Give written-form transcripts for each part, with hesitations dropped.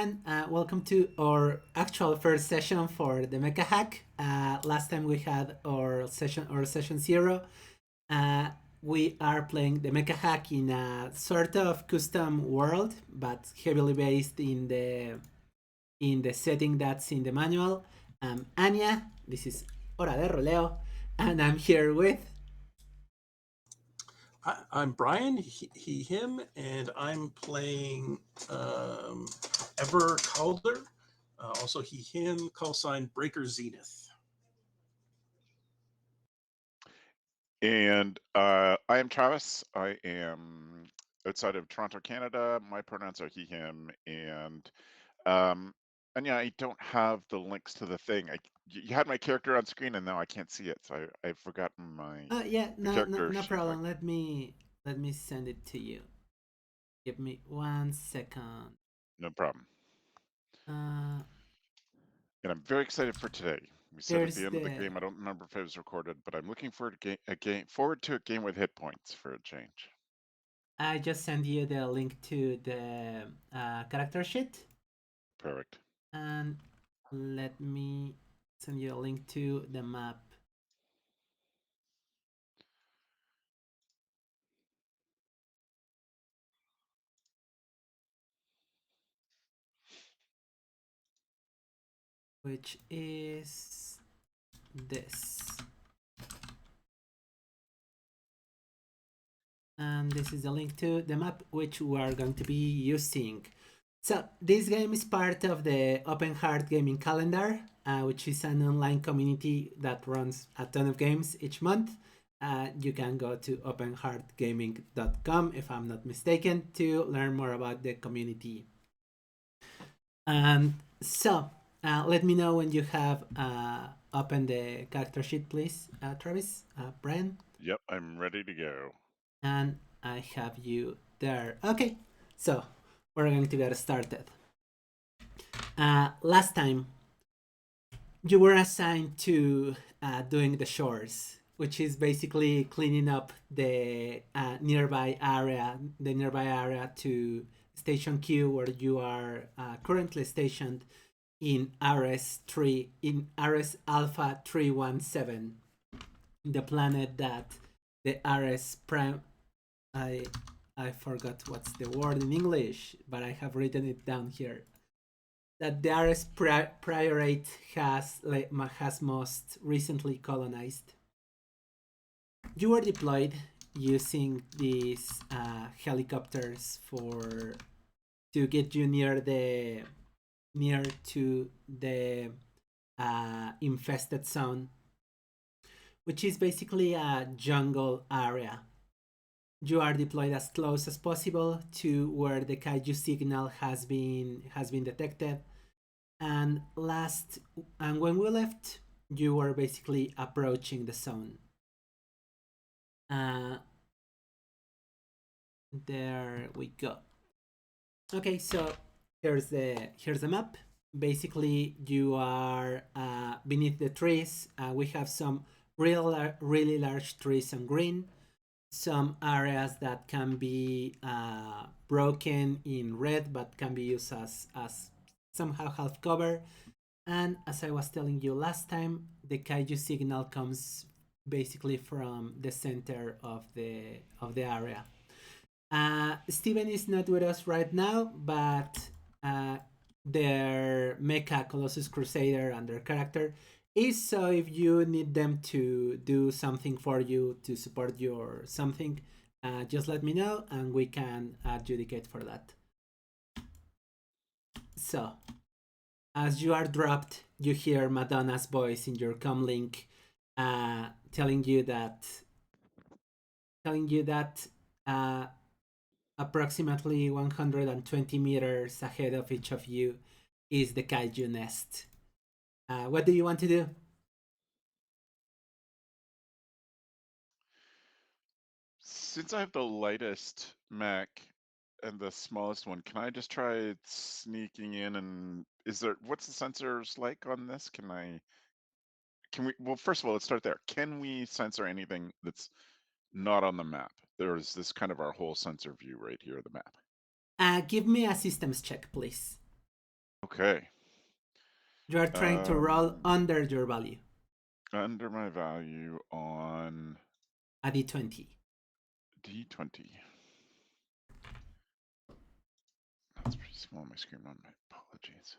everyone. Welcome to our actual first session for the Mecha Hack. Last time we had our session 0. We are playing the Mecha Hack in a sort of custom world, but heavily based in the setting that's in the manual. I'm Anya. This is Hora de Roleo, and I'm here with. I'm Brian, he, him, and I'm playing Ever Calder. Also, he, him, call sign Breaker Zenith. And I am Travis. I am outside of Toronto, Canada. My pronouns are he, him, and yeah, I don't have the links to the thing. You had my character on screen, and now I can't see it, so I've forgotten my. No problem. Let me send it to you. Give me 1 second. No problem. And I'm very excited for today. We said at the end of the game, I don't remember if it was recorded, but I'm looking forward to a game with hit points for a change. I just sent you the link to the character sheet. Perfect. And let me send you a link to the map. Which is this. And this is the link to the map which we are going to be using. So this game is part of the Open Heart Gaming Calendar, which is an online community that runs a ton of games each month. You can go to openheartgaming.com, if I'm not mistaken, to learn more about the community. So let me know when you have opened the character sheet, please, Travis, Brian. Yep, I'm ready to go. And I have you there. Okay, so we're going to get started. Last time, you were assigned to doing the chores, which is basically cleaning up the nearby area to Station Q, where you are currently stationed in RS3, in RS Alpha 317, the planet that the RS Prime. I forgot what's the word in English, but I have written it down here. That the RS Priorate has most recently colonized. You were deployed using these helicopters to get you near to the infested zone, which is basically a jungle area. You are deployed as close as possible to where the Kaiju signal has been detected. And when we left, you were basically approaching the zone. There we go. Okay, so here's the map. Basically, you are beneath the trees. We have some really large trees on green. Some areas that can be broken in red, but can be used as somehow half cover. And as I was telling you last time, the Kaiju signal comes basically from the center of the area. Steven is not with us right now, but their Mecha Colossus Crusader and their character is, so if you need them to do something for you, to support you or something, just let me know and we can adjudicate for that. So, as you are dropped, you hear Madonna's voice in your comlink telling you that approximately 120 meters ahead of each of you is the Kaiju nest. What do you want to do? Since I have the lightest mech and the smallest one, can I just try sneaking in? And what's the sensors like on this? Well, first of all, let's start there. Can we censor anything that's not on the map? There's this kind of our whole sensor view right here of the map. Give me a systems check, please. Okay. You are trying to roll Um, under your value, under my value on a d20. D20. That's pretty small on my screen. On my apologies.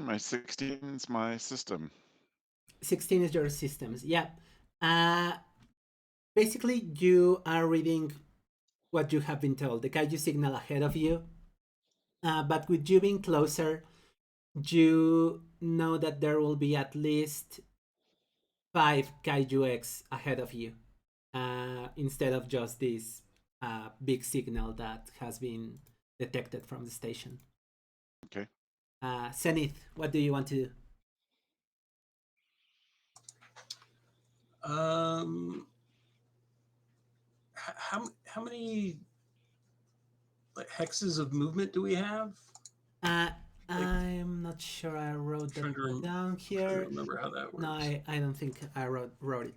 My 16's my system. 16 is your systems. Yeah. Uh, Basically, you are reading what you have been told. The kaiju signal ahead of you. But with you being closer, you know that there will be at least 5 kaiju X ahead of you, instead of just this big signal that has been detected from the station. Okay. Zenith, what do you want to do? How many like hexes of movement do we have? Uh, Like, I'm not sure I wrote that trying to down here. remember how that No, works. I don't think I wrote it.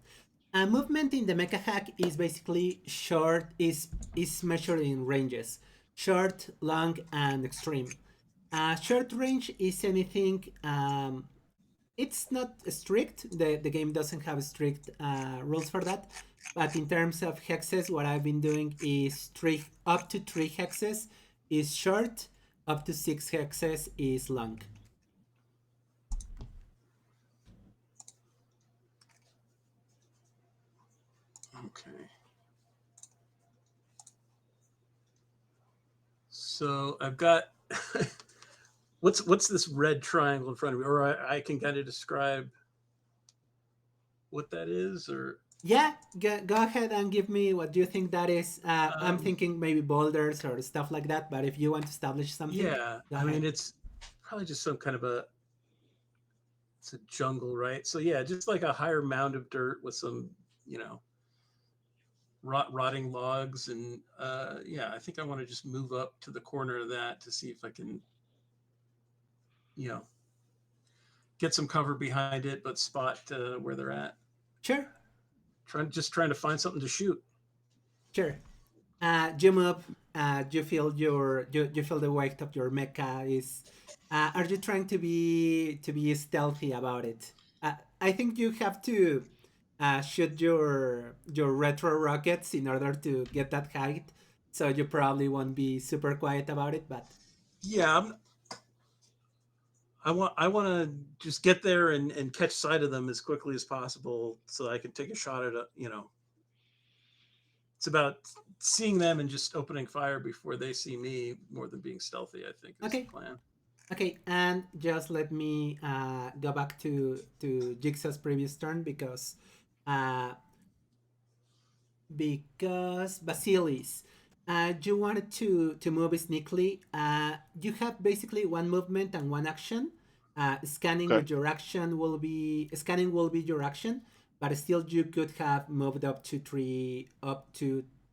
Movement in the Mecha Hack is basically short, is measured in ranges: short, long, and extreme. Short range is anything. It's not strict. The game doesn't have strict rules for that. But in terms of hexes, what I've been doing is up to 3 hexes is short, up to 6 hexes is long. Okay. So I've got what's this red triangle in front of me, or I can kind of describe what that is, or Yeah, go ahead and give me what you think that is. I'm um, thinking maybe boulders or stuff like that, but if you want to establish something, yeah. go I mean, ahead. it's probably just some kind of it's a jungle, right? So yeah, just like a higher mound of dirt with some, you know, rotting logs, and yeah, I think I want to just move up to the corner of that to see if I can, you know, get some cover behind it, but spot where they're at. Sure, Trying to find something to shoot. sure. You move. You feel you feel the weight of your mecha is. Are you trying to be stealthy about it? I think you have to shoot your retro rockets in order to get that height. So you probably won't be super quiet about it, but Yeah, I want to just get there and catch sight of them as quickly as possible so I can take a shot at a, you know, it's about seeing them and just opening fire before they see me more than being stealthy, I think is the okay. plan. Okay, and just let me go back to Jigsaw's previous turn uh, because Basilis, you wanted to move sneakily. You have basically one movement and one action. Scanning Okay. with your action scanning will be your action, but still you could have moved up to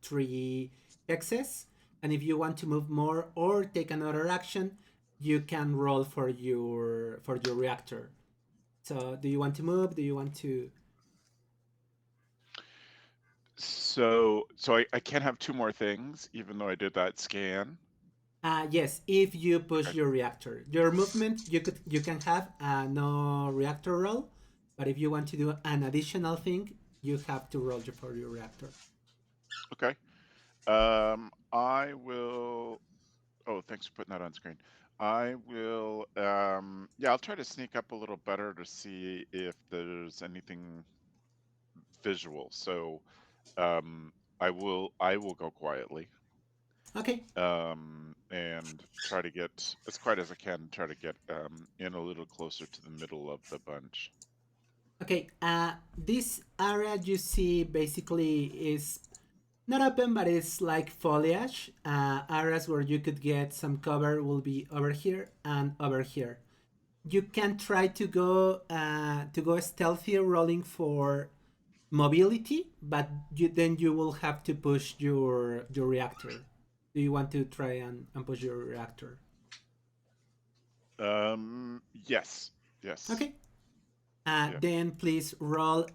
three hexes. And if you want to move more or take another action, you can roll for your reactor. So, do you want to move? Do you want to? So I can't have 2 more things, even though I did that scan. Yes, if you push Okay. your reactor, your movement you can have no reactor roll, but if you want to do an additional thing, you have to roll for your reactor. Okay. I will. Oh, thanks for putting that on screen. I will. Yeah, I'll try to sneak up a little better to see if there's anything visual. So, um, I will go quietly. Okay, And try to get as quiet as I can. Try to get in a little closer to the middle of the bunch. okay. This area you see basically is not open, but it's like foliage. Areas where you could get some cover will be over here and over here. You can try to go stealthy, rolling for mobility, but then you will have to push your reactor. Do you want to try and push your reactor? Yes, yes. Okay. Yeah. Then please roll.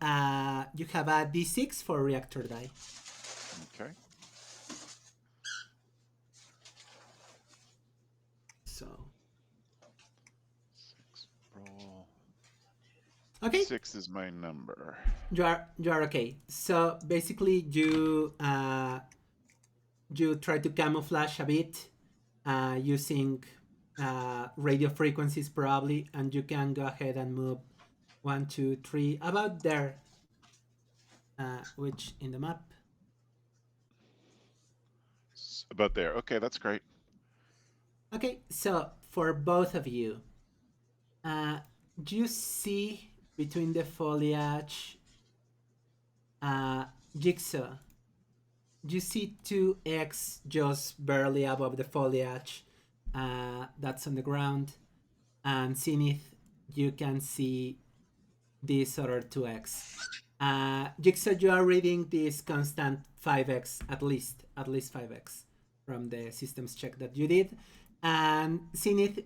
You have a d6 for reactor die. Okay. So 6 roll. okay, 6 is my number. you are okay. So basically, you try to camouflage a bit using radio frequencies probably, and you can go ahead and move 1, 2, 3 about there, which in the map. About there. Okay, that's great. Okay, so for both of you, do you see between the foliage, Jigsaw? Do you see two eggs just barely above the foliage that's on the ground? And Zenith, you can see these other two eggs. Jigsaw, you are reading this constant 5x, at least 5x from the systems check that you did. And Zenith,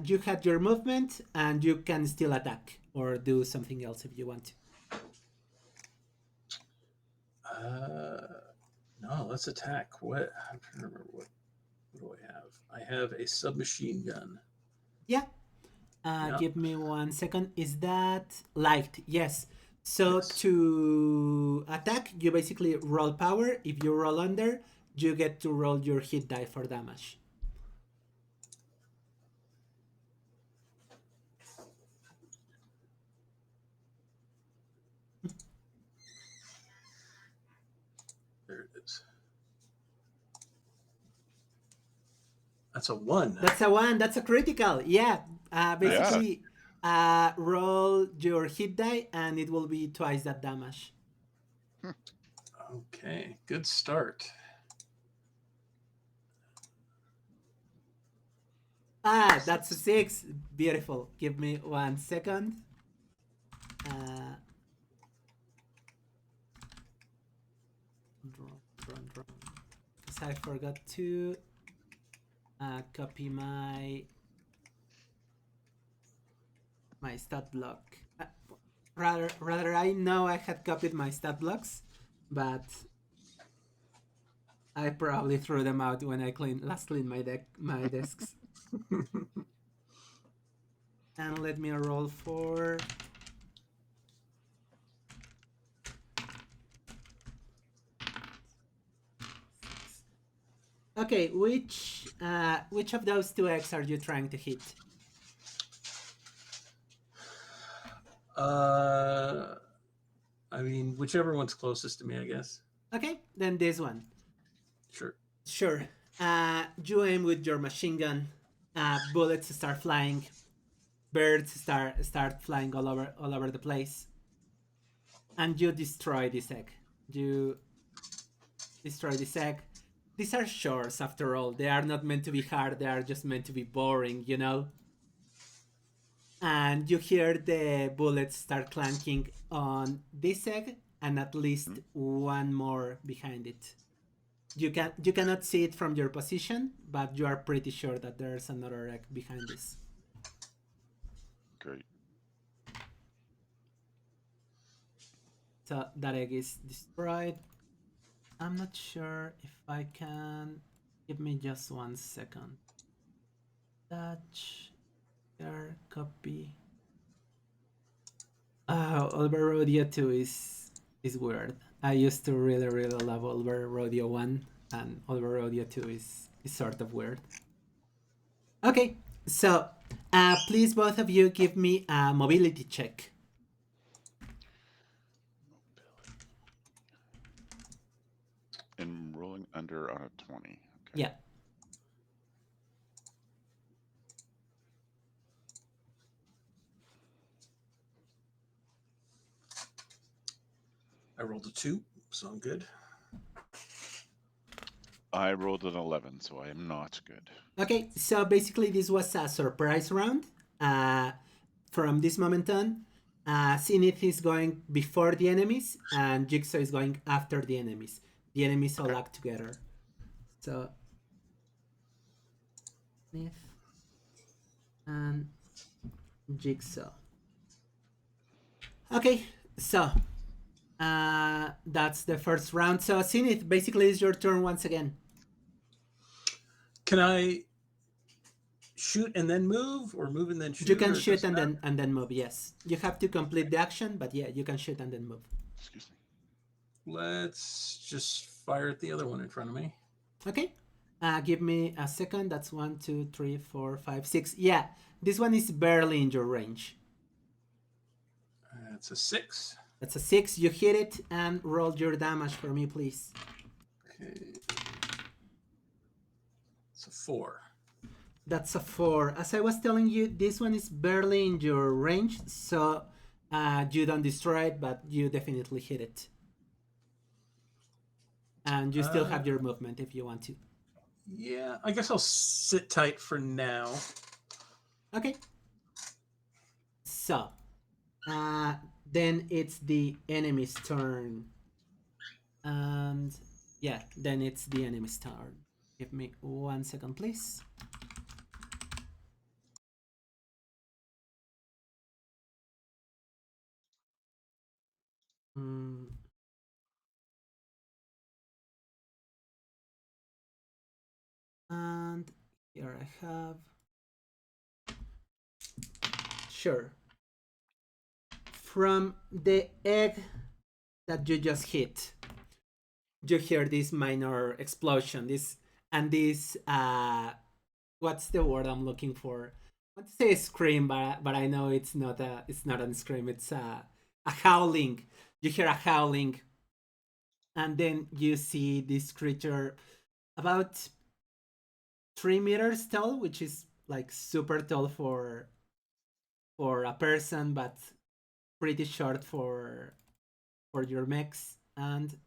you had your movement and you can still attack or do something else if you want to. No, let's attack. What? I'm trying to remember what do I have? I have a submachine gun. Yeah. Yeah. Give me 1 second. Is that light? Yes. So Yes. to attack, you basically roll power. If you roll under, you get to roll your hit die for damage. There it is. That's a 1. That's a 1. That's a critical. Yeah. Basically, roll your hit die and it will be twice that damage. Okay, good start. That's a 6. Beautiful. Give me 1 second. Drawn. Because I forgot to copy my stat block. Rather, I know I had copied my stat blocks, but I probably threw them out when I last cleaned my desks. And let me roll for. Okay, which of those two eggs are you trying to hit? I mean, whichever one's closest to me, I guess. Okay, then this one. Sure. Sure. You aim with your machine gun. Bullets start flying. Birds start flying all over the place. And you destroy this egg. You destroy this egg. These are shorts, after all. They are not meant to be hard. They are just meant to be boring, you know? And you hear the bullets start clanking on this egg and at least one more behind it. You cannot see it from your position, but you are pretty sure that there's another egg behind this. Great. So that egg is destroyed. I'm not sure if I can. Give me just 1 second. Touch. There. Copy. Oliver Rodeo 2 is weird. I used to really love Oliver Rodeo 1, and Oliver Rodeo 2 is sort of weird. Okay, so please both of you give me a mobility check. And rolling under on a 20. Okay. Yeah. I rolled a 2, so I'm good. I rolled an 11, so I am not good. Okay, so basically this was a surprise round. From this moment on, Zenith is going before the enemies, and Jigsaw is going after the enemies. The enemies all act together. So, Zenith and Jigsaw. Okay, so that's the first round. So Zenith, basically it's your turn once again. Can I shoot and then move, or move and then shoot? You can Or it shoot doesn't matter? and then move. Yes, you have to complete the action, but yeah, you can shoot and then move. Excuse me. Let's just fire at the other one in front of me. Okay. Give me a second. That's 1, 2, 3, 4, 5, 6. Yeah, this one is barely in your range. That's a 6. That's a 6. You hit it and roll your damage for me, please. Okay. It's a 4. That's a 4. As I was telling you, this one is barely in your range, so you don't destroy it, but you definitely hit it. And you still have your movement if you want to. Yeah, I guess I'll sit tight for now. Okay. So, then it's the enemy's turn. And yeah, then it's the enemy's turn. Give me 1 second, please. And here I have. Sure. From the egg that you just hit, you hear this minor explosion. This what's the word I'm looking for? I want to say scream, but I know it's not a scream. It's a howling. You hear a howling, and then you see this creature about 3 meters tall, which is like super tall for a person, but pretty short for your mechs. And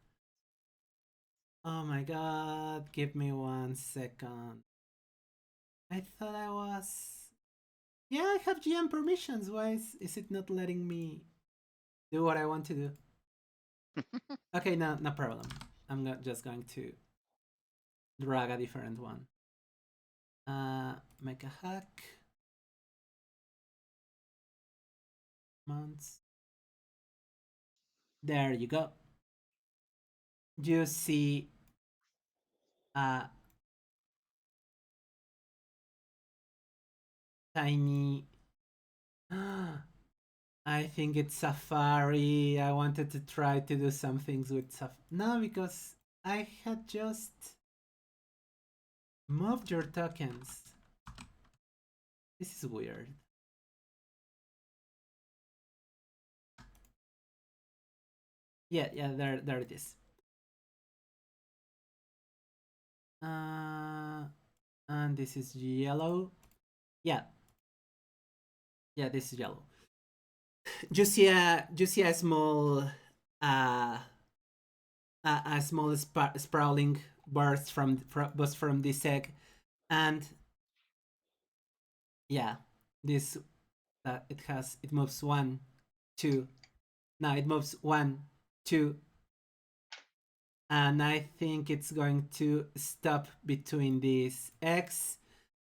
oh my god, give me 1 second. I thought I was. Yeah, I have GM permissions. Why is it not letting me do what I want to do? Okay, no problem. I'm just going to drag a different one. Mecha Hack. Months. There you go. You see tiny. I think it's Safari. I wanted to try to do some things with Safari. No, because I had just moved your tokens. This is weird. Yeah, there it is. And this is yellow. Yeah, this is yellow. You see a small a small sprawling burst from this egg, and yeah, this it moves 1, 2. Now it moves 1, 2, and I think it's going to stop between these eggs,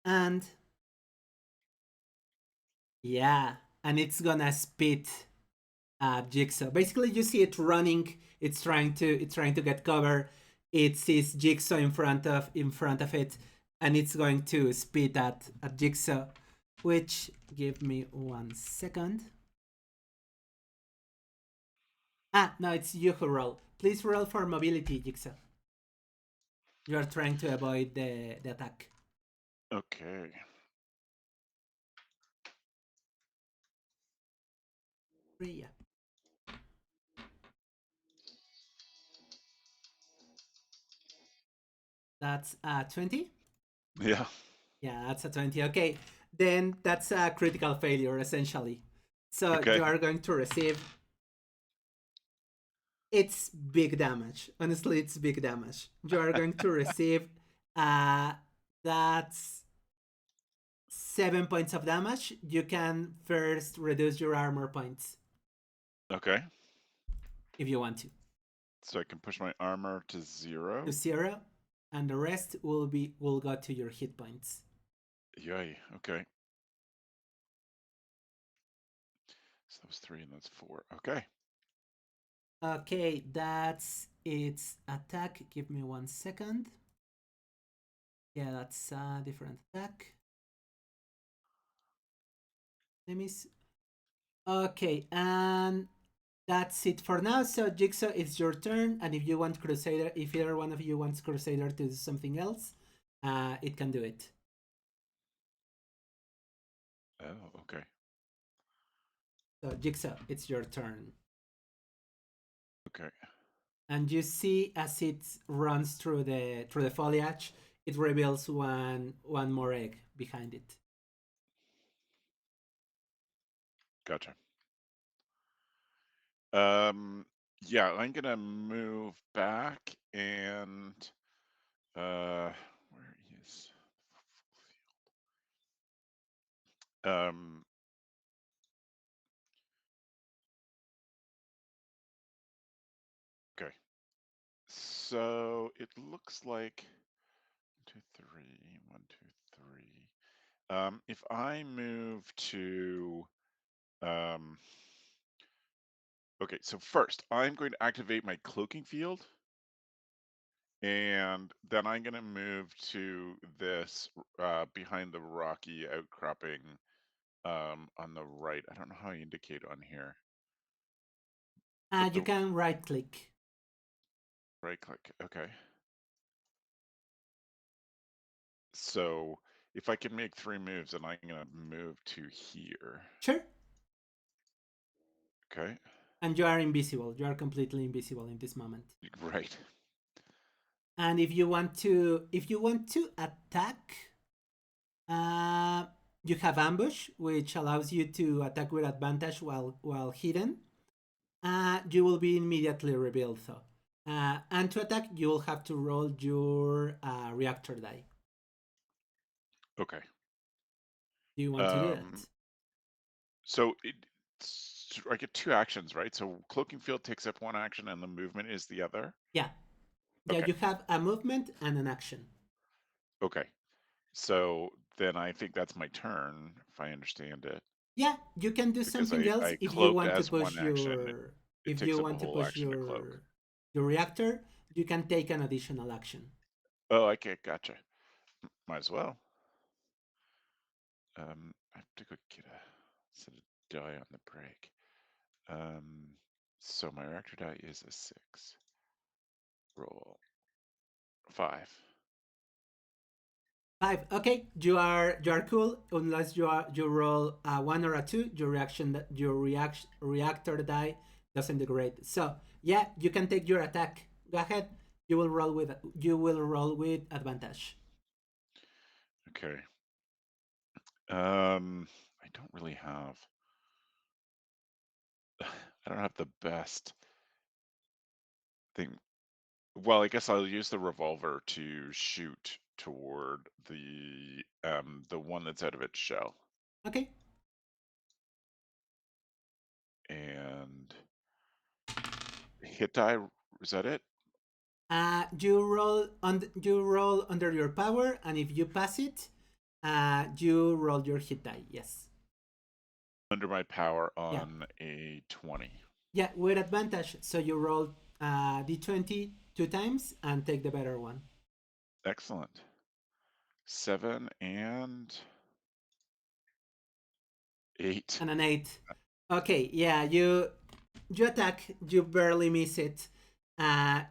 and yeah, and it's gonna spit Jigsaw. Basically, you see it running. It's trying to get cover. It sees Jigsaw in front of it, and it's going to spit at Jigsaw. Which, give me 1 second. No, it's you who roll. Please roll for mobility, Jigsaw. You are trying to avoid the attack. Okay. Yeah. That's 20. Yeah. Yeah, that's a 20. Okay, then that's a critical failure essentially. So Okay. you are going to receive. It's big damage. Honestly, it's big damage. You are going to receive. That's 7 points of damage. You can first reduce your armor points Okay. if you want to. So I can push my armor to 0. To 0, and the rest will go to your hit points. Yay. Okay. So that was 3 and that's 4. Okay. Okay, that's its attack. Give me 1 second. Yeah, that's a different attack. Enemies. Okay, and that's it for now. So Jigsaw, it's your turn, and if you want Crusader, if either one of you wants Crusader to do something else, it can do it. Oh, okay. So Jigsaw, it's your turn. Okay. And you see as it runs through the foliage, it reveals one more egg behind it. Gotcha. Yeah, I'm gonna move back and where is um okay. So it looks like 1, 2, 3, 1, 2, 3. If I move to okay, so first I'm going to activate my cloaking field. And then I'm going to move to this behind the rocky outcropping on the right. I don't know how you indicate on here. But You the can right click. right click, okay. So if I can make 3 moves, then I'm going to move to here. Sure. Okay. And you are invisible. You are completely invisible in this moment. Right. And if you want to attack, you have ambush, which allows you to attack with advantage while hidden. You will be immediately revealed though. And to attack, you will have to roll your reactor die. Okay. Do you want to do that? So I get 2 actions, right? So cloaking field takes up 1 action and the movement is the other. Yeah. Yeah, Okay. you have a movement and an action. Okay. So then I think that's my turn, if I understand it. Yeah, you can do Because something else I if you cloaked want to as 1 push action. your It if you takes up a want to whole push action to cloak. your reactor, you can take an additional action. Oh, okay, gotcha. Might as well. I have to go get a set of die on the break. So my reactor die is a 6. Roll 5. 5. Okay, you are cool unless you roll a 1 or a 2. Your reactor die doesn't degrade. So yeah, you can take your attack. Go ahead. You will roll with advantage. Okay. I don't really have. I don't have the best thing. Well, I guess I'll use the revolver to shoot toward the one that's out of its shell. Okay. And hit die, is that it? You roll under your power, and if you pass it, you roll your hit die. Yes. Under my power Yeah. on a 20. Yeah, with advantage. So you roll d20 2 times and take the better one. Excellent. 7 and 8. And an 8. Okay, yeah, you attack, you barely miss it.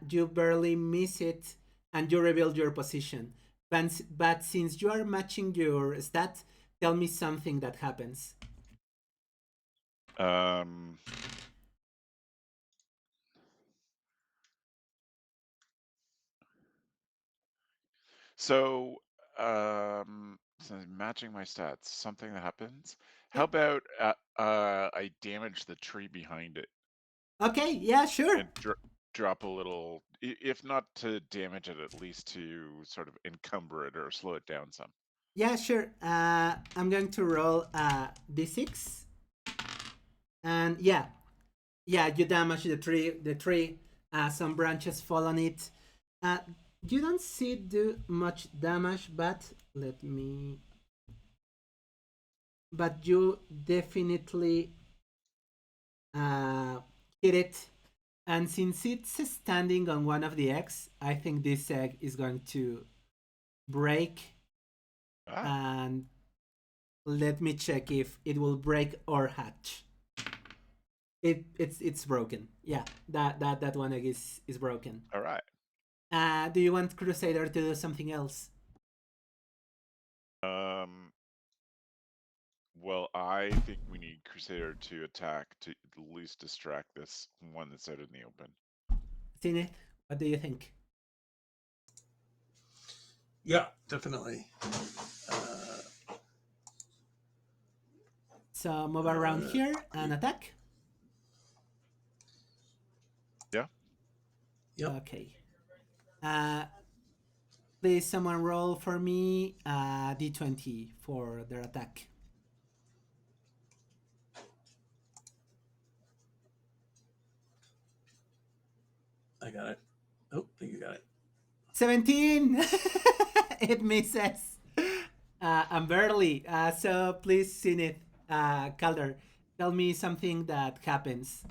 You barely miss it, and you reveal your position. But since you are matching your stat, tell me something that happens. So, matching my stats, something that happens. How Yeah. about I damage the tree behind it Okay, yeah, sure. and drop a little, if not to damage it, at least to sort of encumber it or slow it down some. Yeah, sure. I'm going to roll d6. And yeah, you damage the tree. Some branches fall on it. You don't see it do much damage, but let me. But you definitely hit it. And since it's standing on one of the eggs, I think this egg is going to break. And let me check if it will break or hatch. It's broken. Yeah, that one egg is broken. All right. Do you want Crusader to do something else? Well, I think we need Crusader to attack to at least distract this one that's out in the open. Zenith, what do you think? Yeah, definitely. So move around here and attack. Yeah. Yep. Okay. Please someone roll for me d20 for their attack. I got it. Oh, I think you got it. 17! It misses. I'm barely. So please, Zenith, Calder, tell me something that happens.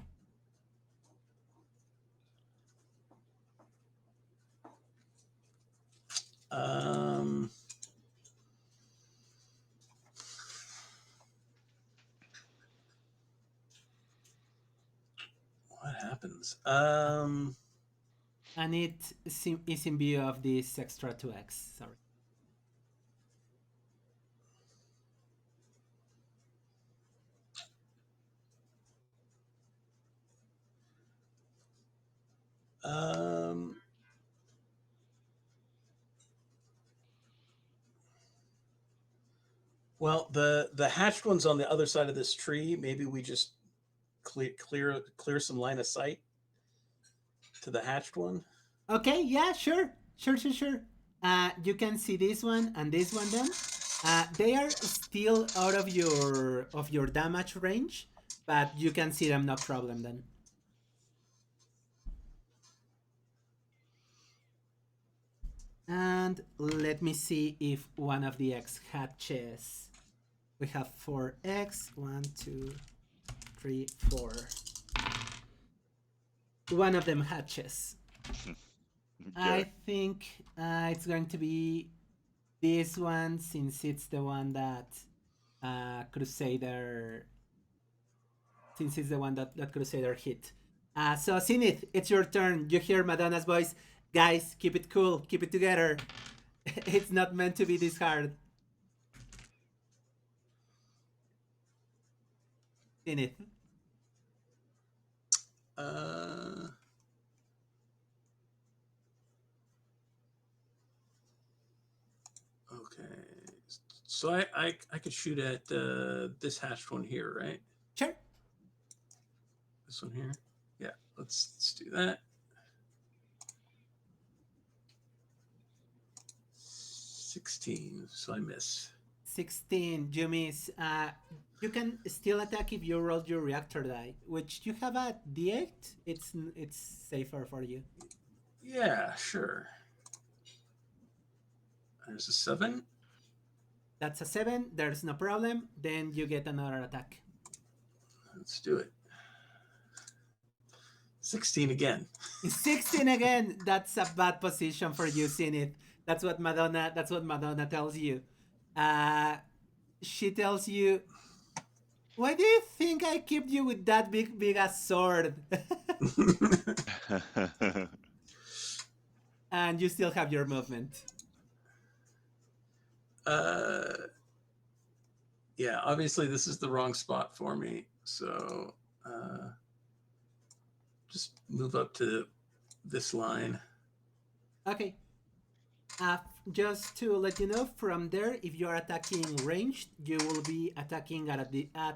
What happens? And it is in view of this extra 2x. Sorry. Well, the hatched one's on the other side of this tree. Maybe we just clear some line of sight to the hatched one. Okay, yeah, sure. You can see this one and this one then. They are still out of your damage range, but you can see them no problem then. And let me see if one of the eggs hatches. We have 4 eggs. 1, 2, 3, 4. One of them hatches. I think it's going to be this one, since it's the one that Crusader. Since it's the one that Crusader hit. So Zenith, it's your turn. You hear Madonna's voice. Guys, keep it cool. Keep it together. It's not meant to be this hard. Zenith. Okay. So I could shoot at this hatched one here, right? Sure. This one here. Yeah. Let's do that. 16. So I miss. 16. You miss. You can still attack if you roll your reactor die, which you have a d8. It's safer for you. Yeah, sure. There's a 7. That's a 7. There's no problem. Then you get another attack. Let's do it. 16 again. 16 again. That's a bad position for you, Zenith. That's what Madonna tells you. She tells you, why do you think I kept you with that big ass sword? And you still have your movement. Yeah, obviously this is the wrong spot for me. So just move up to this line. Okay. Just to let you know, from there, if you are attacking ranged, you will be attacking at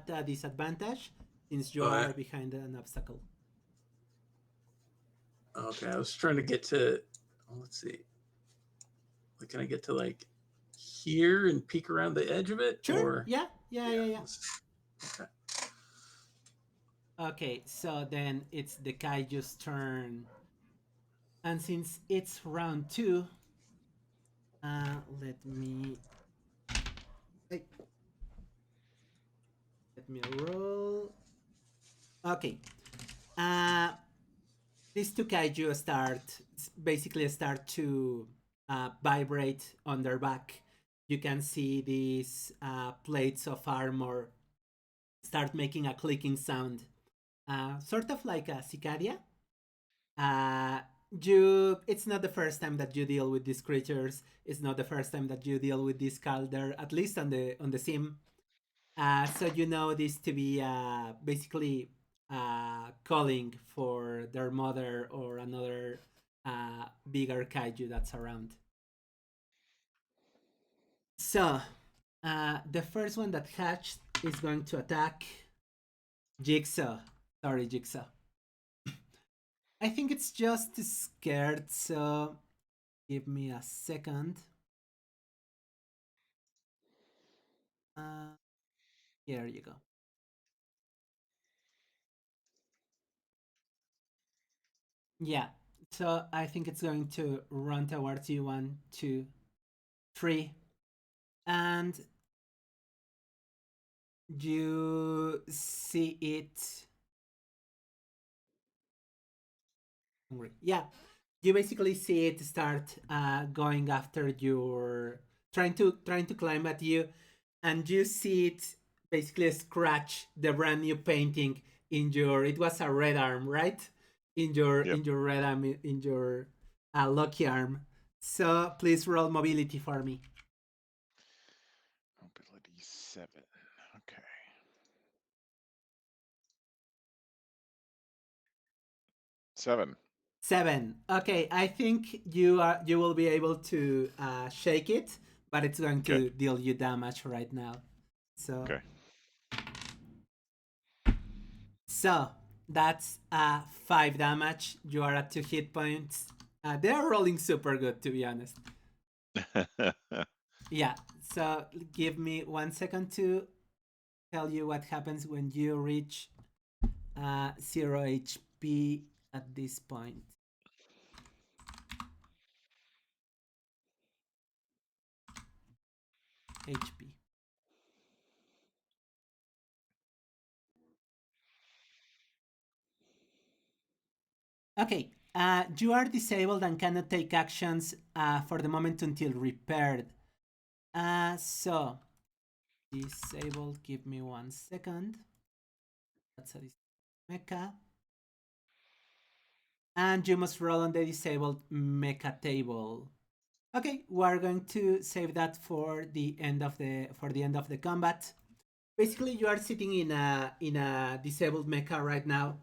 a disadvantage since you are behind an obstacle. Okay, I was trying to get to. Let's see. Can I get to like here and peek around the edge of it? Sure. Or... Yeah. Okay. Okay, so then it's the Kaiju's turn. And since it's round 2, let me roll. Okay. These two kaiju start to vibrate on their back. You can see these plates of armor start making a clicking sound, sort of like a cicada. Uh, it's not the first time that you deal with these creatures. It's not the first time that you deal with this calder, at least on the sim. So you know this to be basically calling for their mother or another bigger kaiju that's around. So the first one that hatched is going to attack Jigsaw. Sorry, Jigsaw. I think it's just scared, so give me a second. Here you go. Yeah, so I think it's going to run towards you. 1, 2, 3, and you see it. Yeah, you basically see it start going after your trying to climb at you, and you see it basically scratch the brand new painting in your. It was a red arm, right? Yep. In your red arm in your lucky arm. So please roll mobility for me. Mobility 7. Okay. 7. 7. Okay, I think you will be able to shake it, but it's going Okay. to deal you damage right now. So Okay. So that's 5 damage. You are at 2 hit points. They are rolling super good, to be honest. Yeah. So give me 1 second to tell you what happens when you reach 0 HP at this point. HP. Okay. You are disabled and cannot take actions for the moment until repaired. So disabled. Give me 1 second. That's a mecha. And you must roll on the disabled mecha table. Okay, we're going to save that for the end of the combat. Basically, you are sitting in a disabled mecha right now.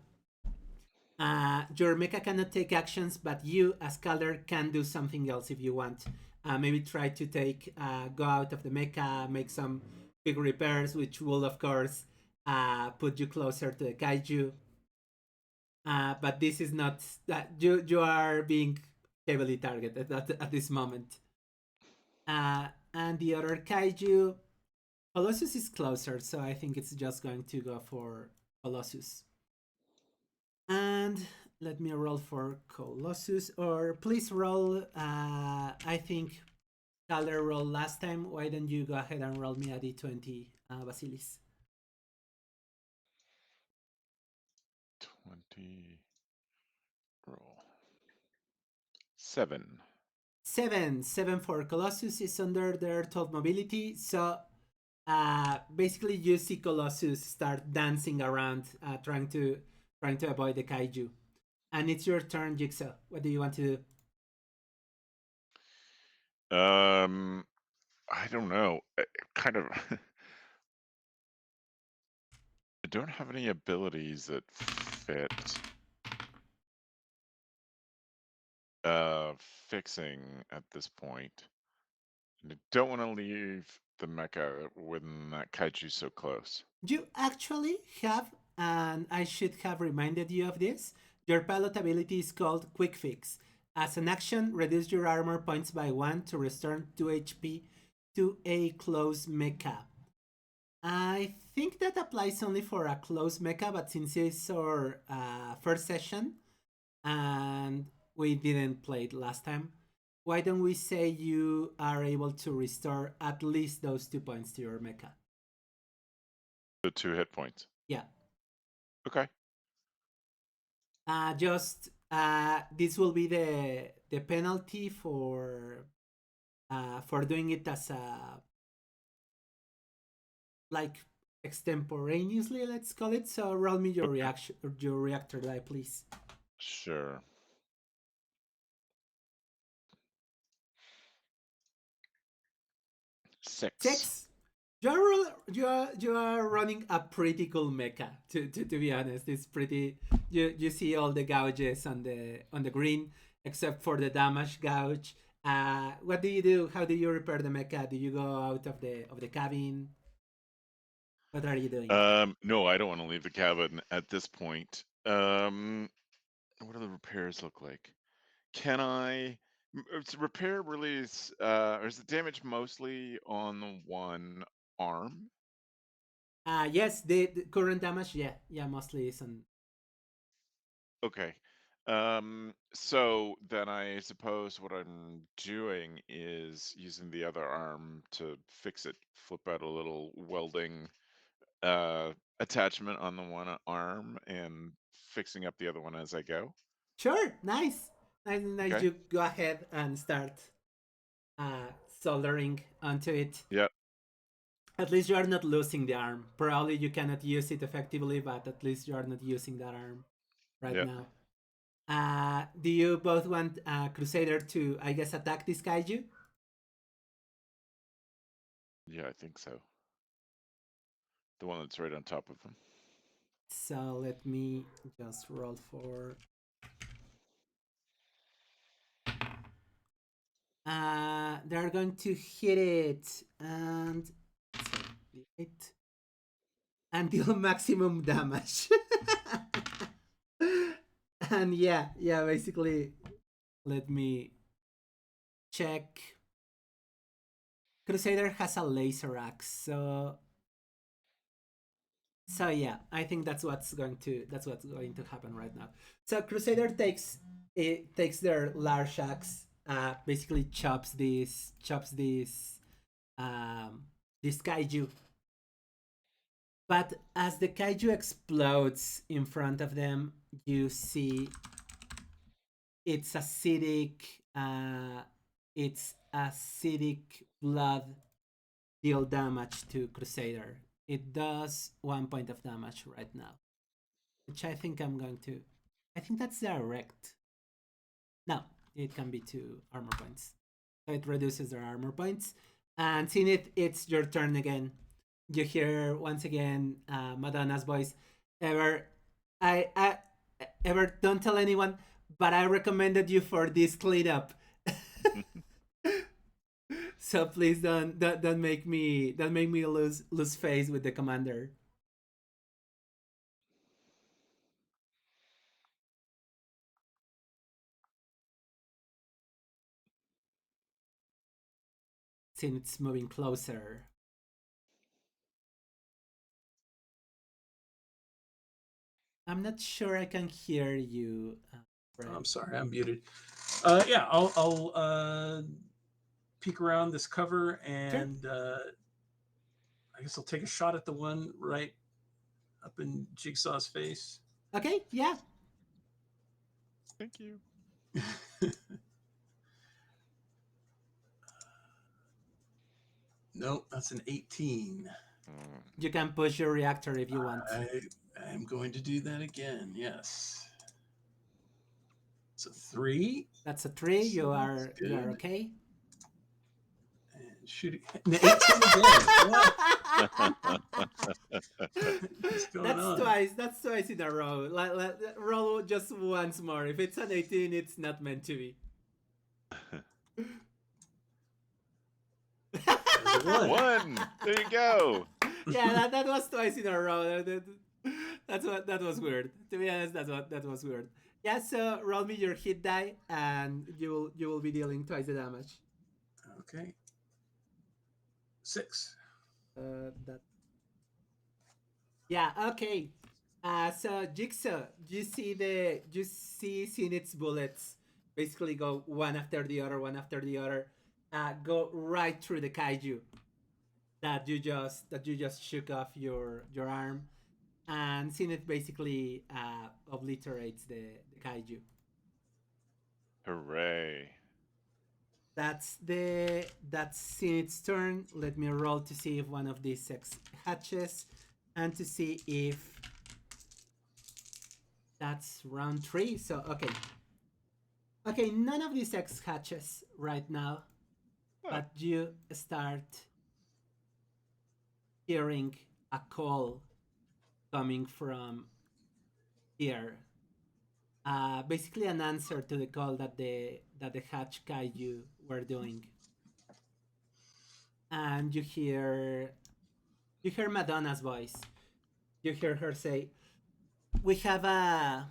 Your mecha cannot take actions, but you, as Calder, can do something else if you want. Maybe try to go out of the mecha, make some big repairs, which will, of course, put you closer to the kaiju. But this is not that you are being heavily targeted at this moment. And the other kaiju, Colossus is closer, so I think it's just going to go for Colossus. And let me roll for Colossus, or please roll. I think Calder rolled last time. Why don't you go ahead and roll me a d20, Basilis? 20. Roll. 7. 7 for Colossus is under their 12 mobility, so basically you see Colossus start dancing around, trying to avoid the kaiju. And it's your turn, Jigsaw. What do you want to do? I don't know. Kind of. I don't have any abilities that fit fixing at this point. And I don't want to leave the mecha when that kaiju so close. You actually have, and I should have reminded you of this, your pilot ability is called Quick Fix. As an action, reduce your armor points by 1 to restore 2 HP to a close mecha. I think that applies only for a close mecha, but since it's our first session and we didn't play it last time, why don't we say you are able to restore at least those 2 points to your mecha? The 2 hit points. Yeah. Okay. Just this will be the penalty for doing it as a like extemporaneously, let's call it. So roll me your reaction, your reactor die, please. Sure. Six. 6. You are running a pretty cool mecha. To be honest, it's pretty. You see all the gouges on the green, except for the damage gouge. What do you do? How do you repair the mecha? Do you go out of the cabin? What are you doing? No, I don't want to leave the cabin at this point. What do the repairs look like? Can I repair really or is the damage mostly on the one arm? Yes, the current damage, yeah, mostly is on. Okay. So then I suppose what I'm doing is using the other arm to fix it, flip out a little welding attachment on the one arm and fixing up the other one as I go. Sure, nice. Nice. Okay. You go ahead and start soldering onto it. Yep. At least you are not losing the arm. Probably you cannot use it effectively, but at least you are not using that arm right Yep. now. Do you both want Crusader to, I guess, attack this kaiju? Yeah, I think so. The one that's right on top of him. So let me just roll for. They're going to hit it and deal maximum damage. And yeah, basically, let me check. Crusader has a laser axe, so yeah, I think that's what's going to happen right now. So Crusader takes their large axe, basically chops this kaiju. But as the kaiju explodes in front of them, you see its acidic blood deal damage to Crusader. It does 1 point of damage right now, which I think I think that's direct. No, it can be 2 armor points. So it reduces their armor points. And seeing it's your turn again. You hear once again Madonna's voice. Ever, Ever, don't tell anyone, but I recommended you for this cleanup. So please don't make me lose face with the commander. Since it's moving closer. I'm not sure I can hear you. I'm sorry, I'm muted. Yeah, I'll peek around this cover and I guess I'll take a shot at the one right up in Jigsaw's face. Okay, yeah. Thank you. Nope, that's an 18. You can push your reactor if you want. I'm going to do that again. Yes. It's a 3. That's a 3. So you are okay. And shooting 18 again. What's going on? That's twice in a row. Roll just once more. If it's an 18, it's not meant to be. One. There you go. Yeah, that was twice in a row. That was weird. To be honest, that was weird. Yeah, so roll me your hit die, and you will be dealing twice the damage. Okay. 6. That. Yeah. Okay. So Jigsaw, you see seeing its bullets basically go one after the other, go right through the kaiju that you just shook off your arm, and Zenith basically obliterates the kaiju. Hooray. That's Zenith's turn. Let me roll to see if one of these six hatches, and to see if that's round 3. So okay, none of these X hatches right now, but you start hearing a call coming from here. Basically an answer to the call that the hatch kaiju were doing. And you hear Madonna's voice. You hear her say, we have a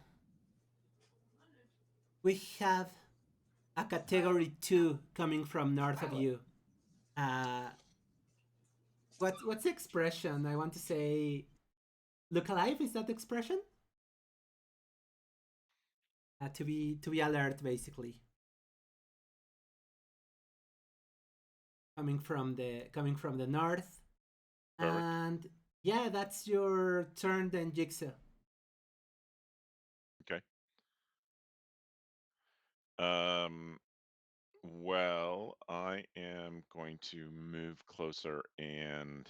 category 2 coming from north of you. What's the expression? I want to say, look alive. Is that the expression? To be alert, basically. Coming from the north. Perfect. And yeah, that's your turn then, Jigsaw. Okay. Well, I am going to move closer, and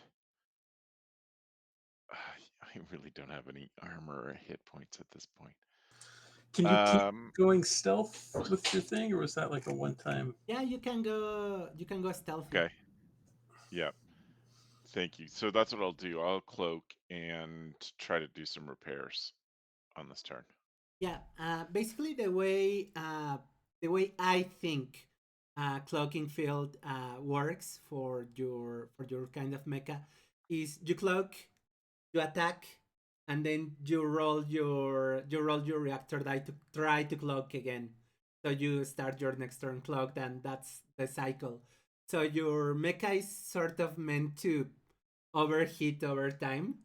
I really don't have any armor or hit points at this point. Can you keep going stealth with your thing, or was that like a one-time? Yeah, you can go stealthy. Okay. Yeah. Thank you. So that's what I'll do. I'll cloak and try to do some repairs on this turn. Yeah. Basically, the way I think cloaking field works for your kind of mecha is you cloak, you attack, and then you roll your reactor die to try to cloak again. So you start your next turn cloaked, and that's the cycle. So your mecha is sort of meant to overheat over time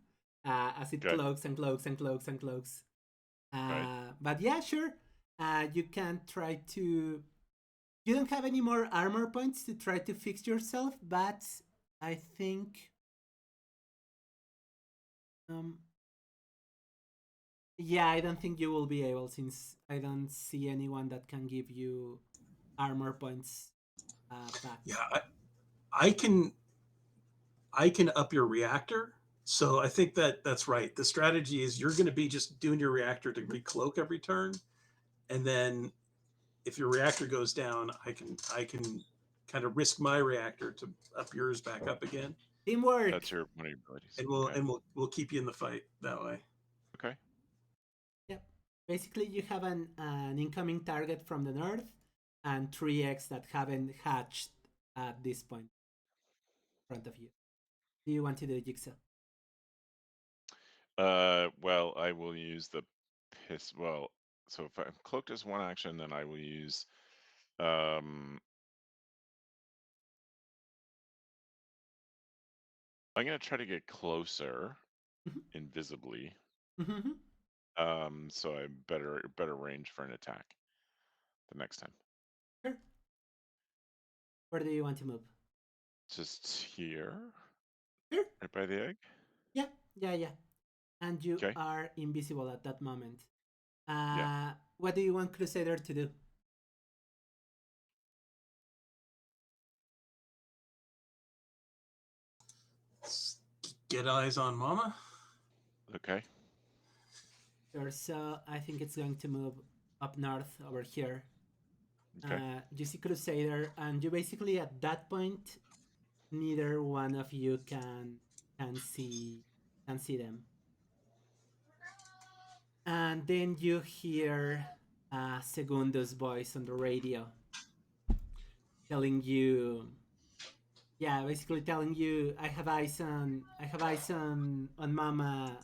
as it cloaks and cloaks and cloaks and cloaks. Right. But yeah, sure. You can try to. You don't have any more armor points to try to fix yourself, but I think. Yeah, I don't think you will be able, since I don't see anyone that can give you armor points back. Yeah, I can up your reactor. So I think that's right. The strategy is you're going to be just doing your reactor to recloak every turn, and then if your reactor goes down, I can kind of risk my reactor to up yours back up again. Teamwork. That's your one of your abilities. And we'll keep you in the fight that way. Okay. Yep. Basically, you have an incoming target from the north and 3x that haven't hatched at this point in front of you. Do you want to do Jigsaw? Well, I will use the piss. Well, so if I'm cloaked as one action, then I will use I'm gonna try to get closer invisibly. So I'm better range for an attack the next time. Sure. Where do you want to move? Just here. Sure. Right by the egg? Yeah. And you are invisible at that moment. What do you want Crusader to do? Get eyes on Mama. Okay. Sure. So I think it's going to move up north over here. Okay. You see Crusader, and you basically at that point, neither one of you can see them. And then you hear Segundo's voice on the radio, telling you, basically telling you, I have eyes on Mama,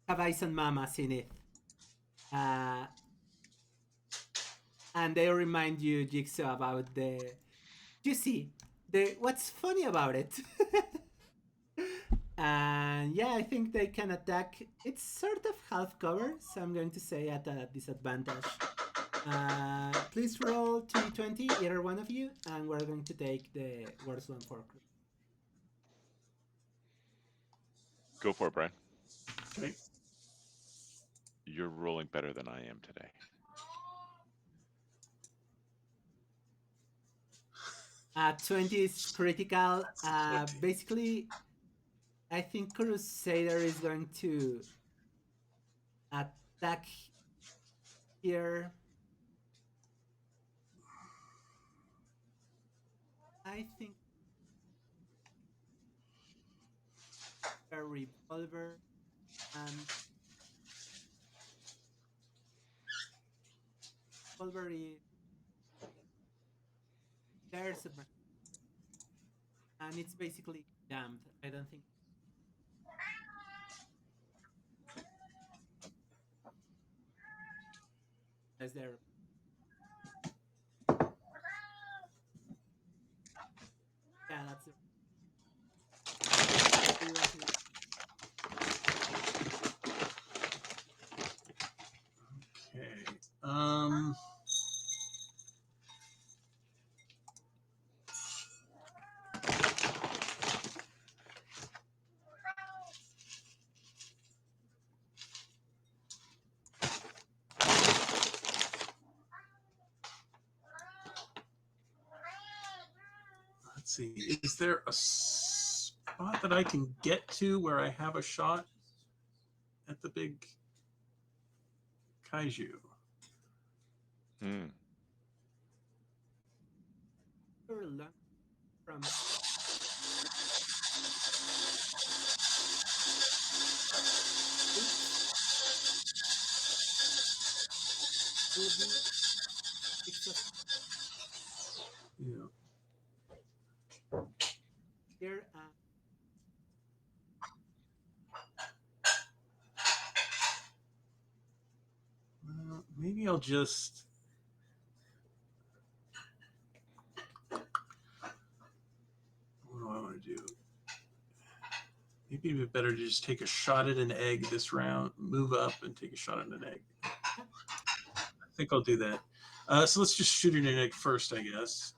have eyes on Mama Zenith. And they remind you, Jigsaw, about you see, what's funny about it. And yeah, I think they can attack. It's sort of half cover, so I'm going to say at a disadvantage. Please roll 2d20, either one of you, and we're going to take the worst one for Chris. Go for it, Brian. Okay. You're rolling better than I am today. 20 is critical. 20. Basically, I think Crusader is going to attack here. I think a revolver and revolver is there's a and it's basically jammed. I don't think that's there. Yeah, that's it. Okay. Um. Let's see. Is there a spot that I can get to where I have a shot at the big Kaiju? Hmm. You're learning from will be 6 of Yeah. here. Maybe I'll just. What do I want to do? Maybe it'd be better to just take a shot at an egg this round, move up and take a shot at an egg. I think I'll do that. So let's just shoot at an egg first, I guess.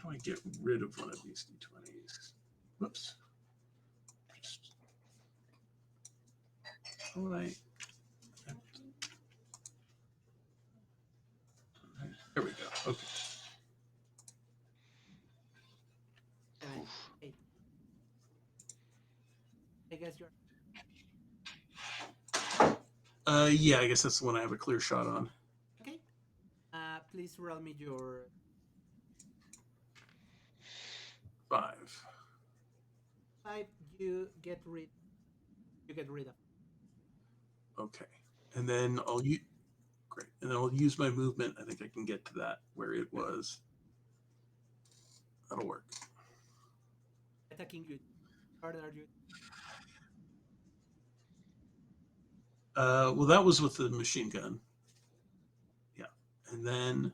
How do I get rid of one of these d20s? Whoops. How would I? There we go. Okay. 7, 8. I guess you're Yeah, I guess that's the one I have a clear shot on. okay. Please roll me your 5. 5. You get rid. You get rid of. Okay. And then I'll use. Great. And then I'll use my movement. I think I can get to that where it was. That'll work. Attacking you. How are you? Well, that was with the machine gun. Yeah. And then,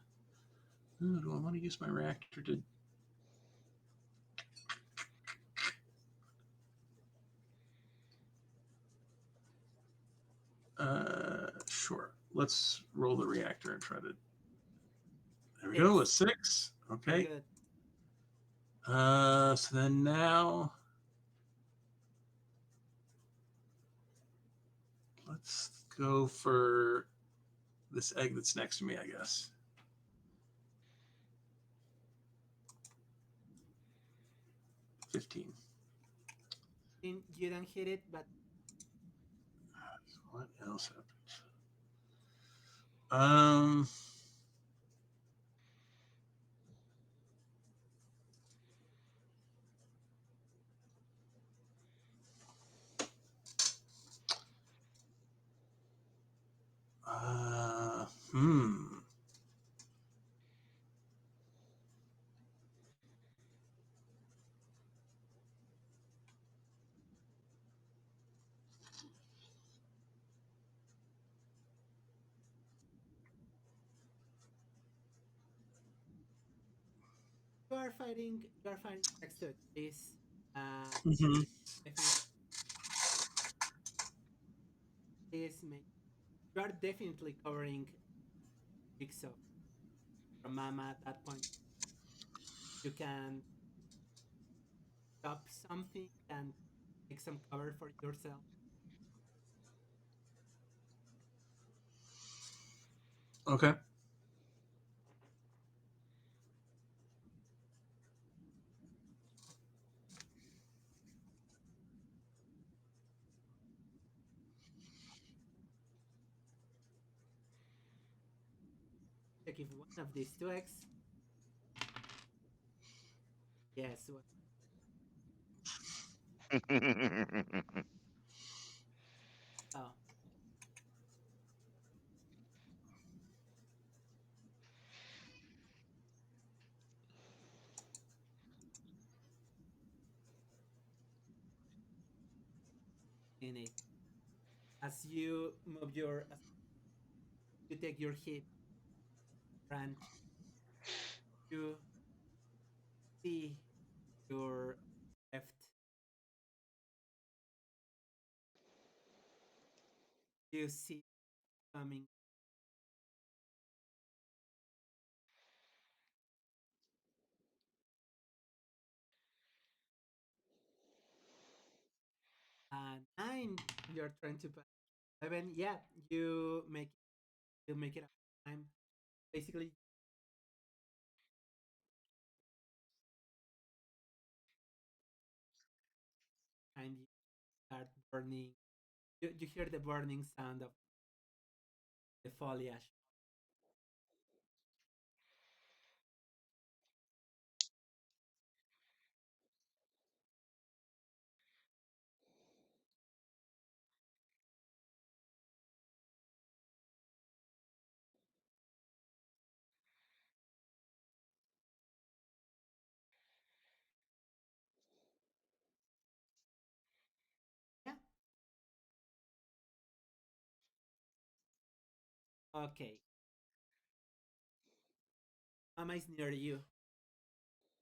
do I want to use my reactor to? Sure. Let's roll the reactor and try to. There we go. A 6. Okay. Good. So then now, let's go for this egg that's next to me, I guess. $15. You don't hit it, but What else happens? Um. Uh, hmm. you are fighting. You are fighting next to it. This Mm-hmm. definitely this make you are definitely covering Jigsaw from Mama at that point. You can stop something and Take some cover for yourself. Okay. Check if one of these two eggs. Yes. Oh, in it. As you move as you take your hit branch, you see your left. You see coming, and 9. You're trying to pass 11. Yeah, you make it up time. Basically, and you start burning. You hear the burning sound of the foliage. Yeah. Okay. Mama is near you.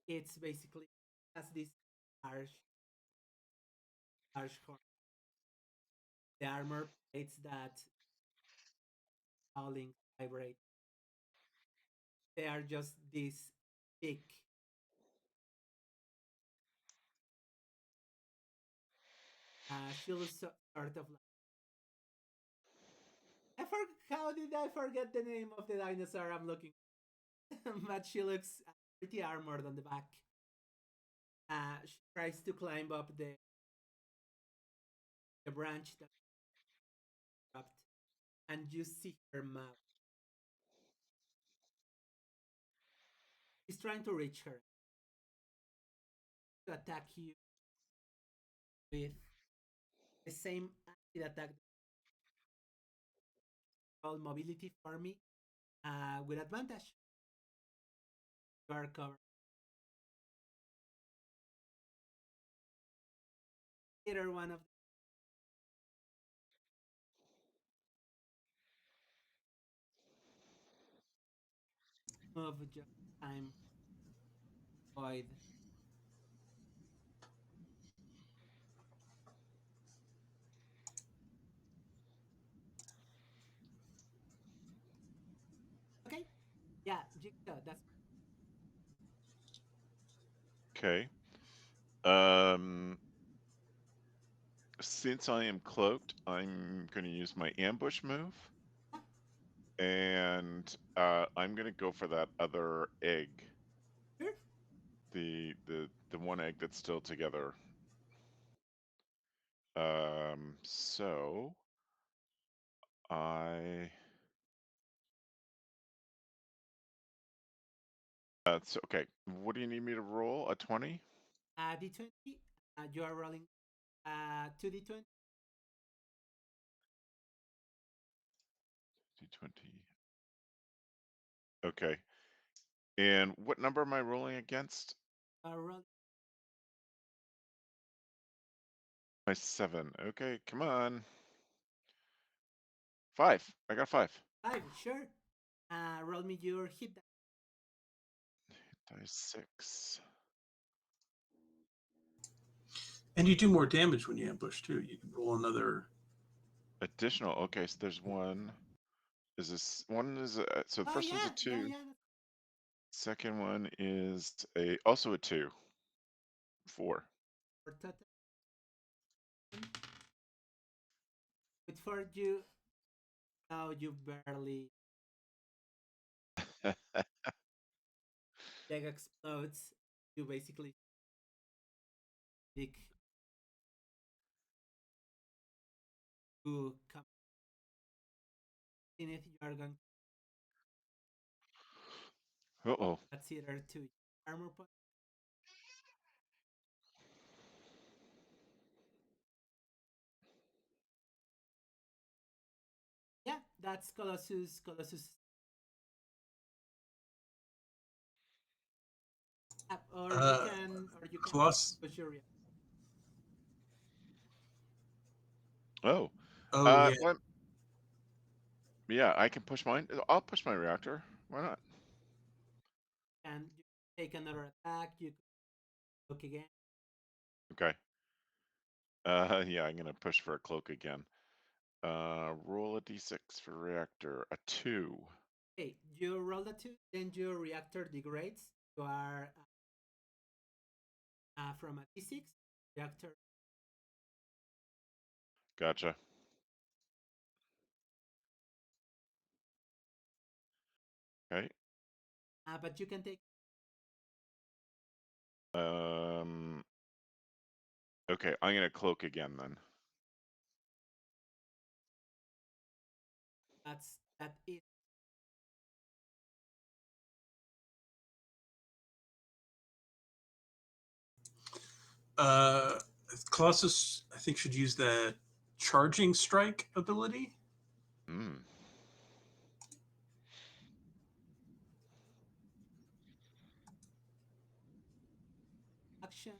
It's basically has this harsh, harsh horn. The armor plates that howling vibrate. They are just this thick. She looks sort of like. How did I forget the name of the dinosaur I'm looking? But she looks pretty armored on the back. She tries to climb up the branch that dropped, and you see her mouth. She's trying to reach her to attack you with the same acid attack called mobility for me with advantage. You are covered. Either one of them move just time void. Okay, yeah, Jigsaw. That's Okay. Um, since I am cloaked, I'm going to use my ambush move, yeah, and I'm going to go for that other egg, sure. the one egg that's still together. So I so okay. What do you need me to roll? A 20? D20. You are rolling 2d20. D20. Okay. And what number am I rolling against? Roll My 7. Okay, come on. 5. I got 5. 5. Sure. Roll me your hit. Die 6. And you do more damage when you ambush too. You can roll another. Additional. Okay, so there's one. Is this one is so the Oh first one's a yeah, yeah, 2. yeah. Second one is also a 2. 4. For total. With for you, now you barely egg explodes. You basically dig to come in it. You are going. Uh-oh. That's either to armor point. Yeah, that's Colossus. Colossus. Or you can Plus, push your reaction. Oh. oh yeah. Well, yeah, I can push mine. I'll push my reactor. Why not? And you take another attack. You look again. Okay. Yeah, I'm gonna push for a cloak again. Roll a d6 for reactor. A 2. Okay, you roll a 2, then your reactor degrades. You are from a d6 reactor. Gotcha. Okay. But you can take. Um. Okay, I'm gonna cloak again then. That is. Uh, Colossus, I think, should use that charging strike ability. Hmm. Action.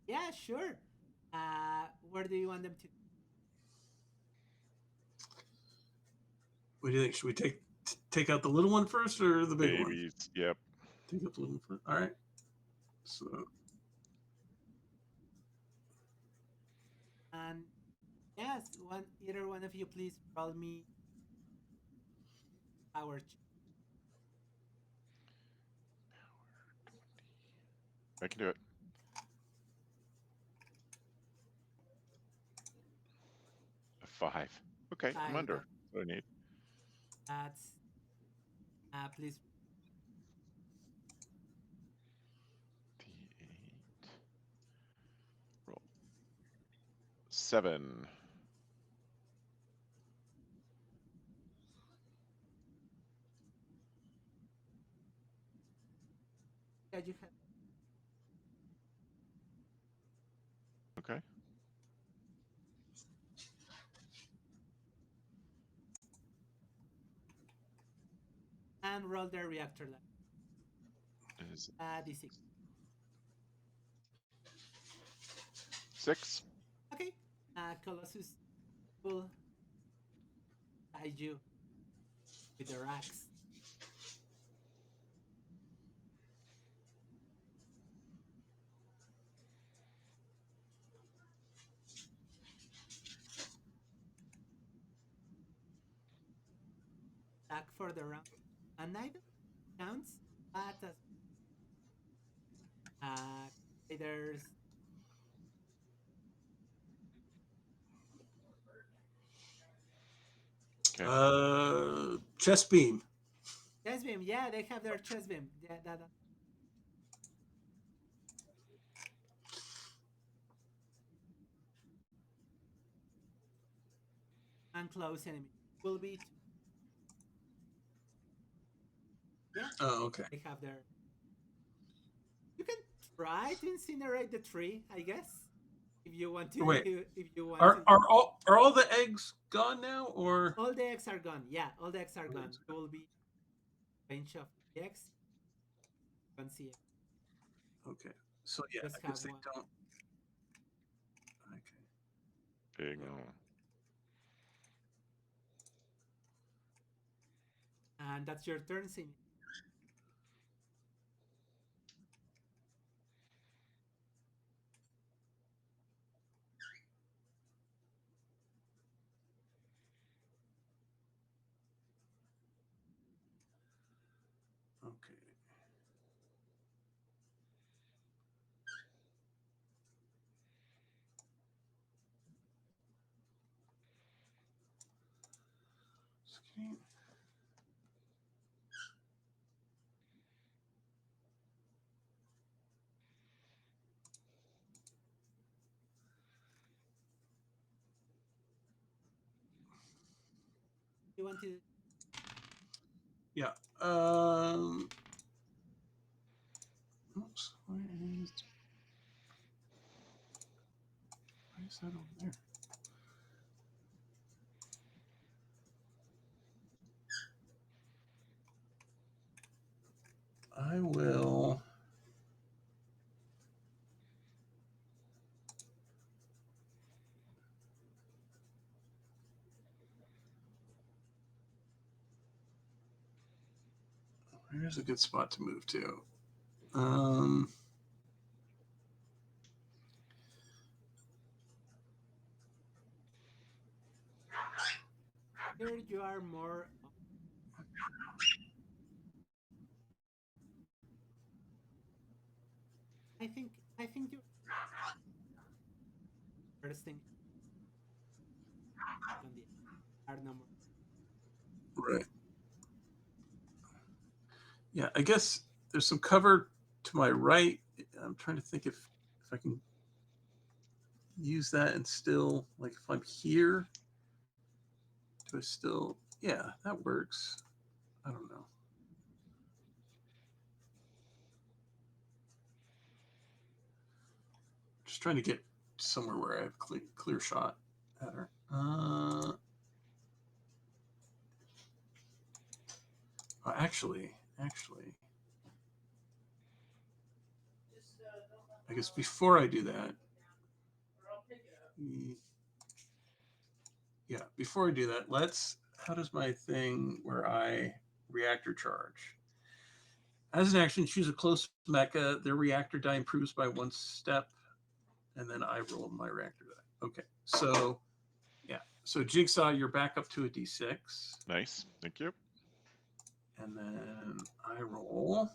Yeah, sure. Where do you want them to? What do you think? Should we take out the little one first or the big one? Babies. Yep. Take out the little one first. All right. So And yes, either one of you, please roll me power. I can do it. A 5. Okay, I'm Five. under. What I need. That's please. D8. Roll. 7. Yeah, you have. Okay. And roll the reactor level. Is D6. 6. Okay. Colossus will Kaiju with the racks. Attack for the round. And neither counts, but as there's Okay. chest beam. chest beam. Yeah, they have their chest beam. Yeah, that. And close enemy will be. Yeah, Oh, okay. they have their. You can try to incinerate the tree, I guess, if you want to. Wait, If you want are to. all the eggs gone now, or All the eggs are gone. Yeah, all the eggs are gone. You will be range of the eggs. You can see it. okay? So yeah, Just I guess have they one. don't. Okay. Big. And that's your turn, Simi. Okay. Okay. You want to? Yeah. Oops. Why is that over there? I will. Here's a good spot to move to. Here you are more. I think you're first thing on the are no more. Right. Yeah, I guess there's some cover to my right. I'm trying to think if I can use that and still, like, if I'm here, do I still? Yeah, that works. I don't know. Just trying to get somewhere where I have clear shot at her. Actually, I guess before I do that, yeah, before I do that, how does my thing where I reactor charge? As an action, choose a close mecha. Their reactor die improves by 1 step, and then I roll my reactor die. Okay, so yeah, so Jigsaw, you're back up to a d6. Nice, thank you. And then I roll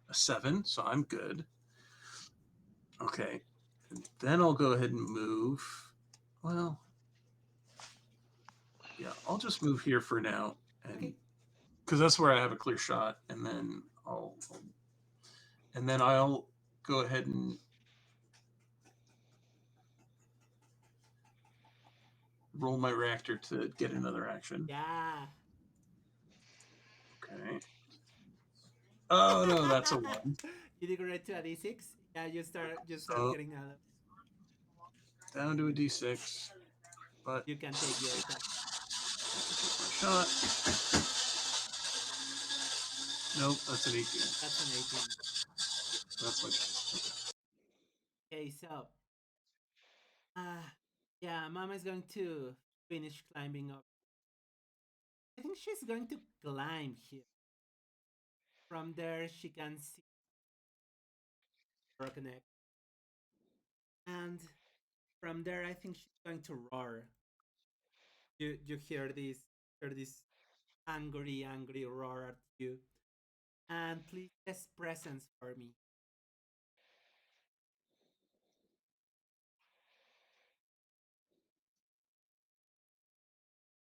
a 7, so I'm good. Okay, and then I'll go ahead and move. Well, yeah, I'll just move here for now, and because that's where I have a clear shot, and then I'll go ahead and roll my reactor to get another action. Yeah. Okay. Oh no, that's a 1. You degrade to a d6. Yeah, you start So getting out of. down to a d6, but You can take your shot. shot. Nope, that's an 18. That's an 18. That's like Okay, so yeah, Mama is going to finish climbing up. I think she's going to climb here. From there, she can see or connect, and from there, I think she's going to roar. You hear this angry roar at you, and please test presence for me.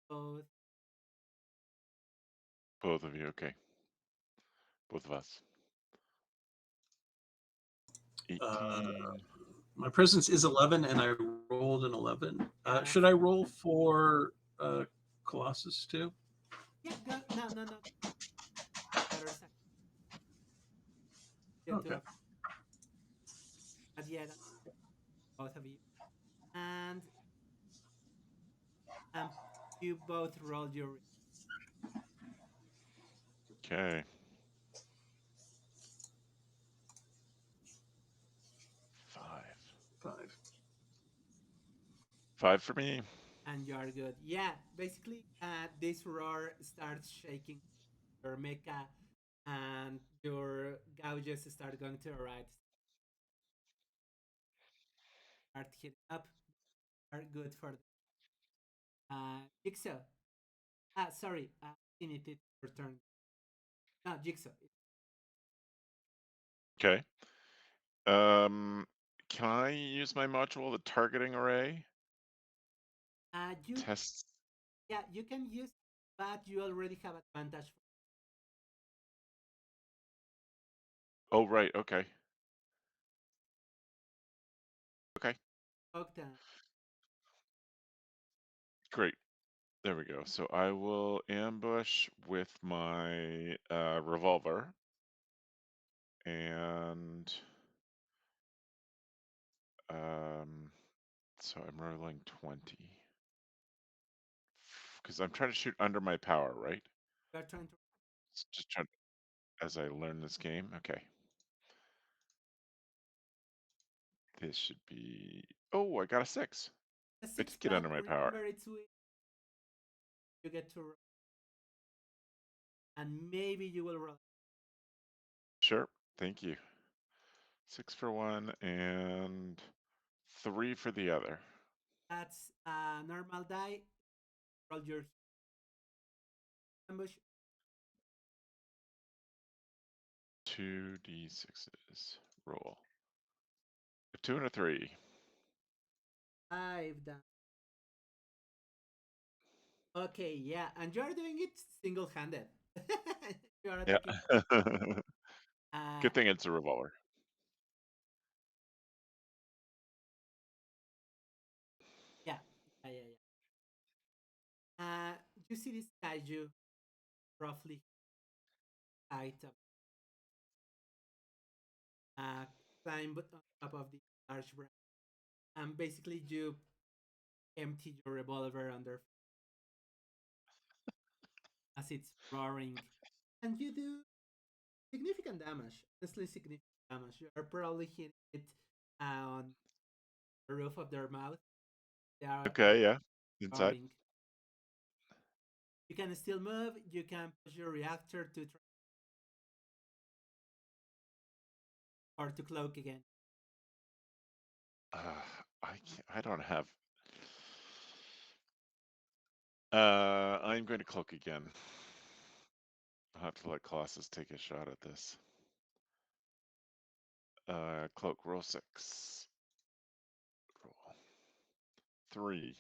Both. Both of you, okay. Both of us. 18. my presence is 11, and I rolled an 11. Yeah, Should I roll for Colossus too? Yeah, go. No. Better second. Okay. But yeah, both of you. And you both rolled your. Okay. 5. 5. 5 for me. And you are good. Yeah, basically, this roar starts shaking your mecha, and your gouges start going to the right. Start hitting up. Are good for the Jigsaw. Sorry, Initiative your turn. No, Jigsaw. Okay. Can I use my module, the targeting array? You Tests. Yeah, you can use but you already have advantage Oh, right. Okay. Okay. for Octa. Great. There we go. So I will ambush with my revolver. And so I'm rolling 20. Because I'm trying to shoot under my power, right? You are trying to Just trying as I learn this game. Okay. This should be. Oh, I got a 6. a I 6, did get but under my power. remember it's weak. You get to roll, and maybe you will roll. Sure. Thank you. 6 for one and 3 for the other. That's a normal die. Roll your ambush. 2d6s. Roll. A 2 and a 3. 5 down. Okay, yeah, and you are doing it single-handed. You are Yeah. attacking. Good thing it's a revolver. Yeah, yeah. You see this kaiju roughly height of climb on top of the large branch, and basically you empty your revolver under as it's roaring, and you do significant damage. Honestly, significant damage. You are probably hitting it on the roof of their mouth. They are Okay, yeah. Inside. roaring. You can still move. You can push your reactor to try or to cloak again. I don't have. I'm going to cloak again. I'll have to let Colossus take a shot at this. Cloak, roll 6. Roll 3.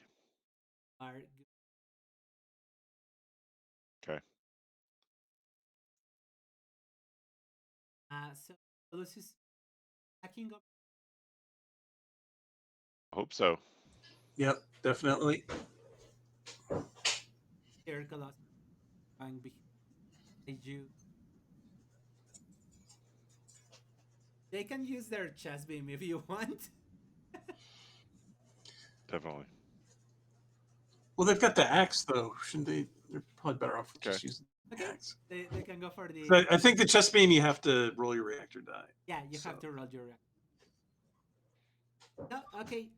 Are good. Okay. So Lucius attacking up Hope so. Yep, definitely. here, Colossus going behind you. They can use their chest beam if you want. Definitely. Well, they've got the axe, though. Shouldn't they? They're probably better off Okay. just using the Okay, axe. they can go for the. But I think the chest beam, you have to roll your reactor die. Yeah, you have to roll your. No, okay.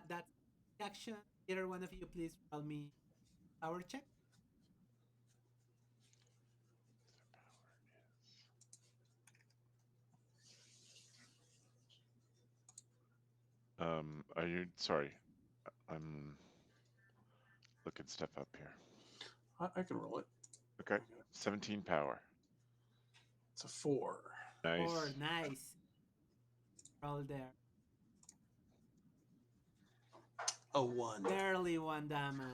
That's the action. Either one of you, please roll me power check. Are you sorry? I'm looking stuff up here. I can roll it. Okay. 17 power. It's a 4. Nice. Or nice. Roll there. A 1. Barely 1 damage.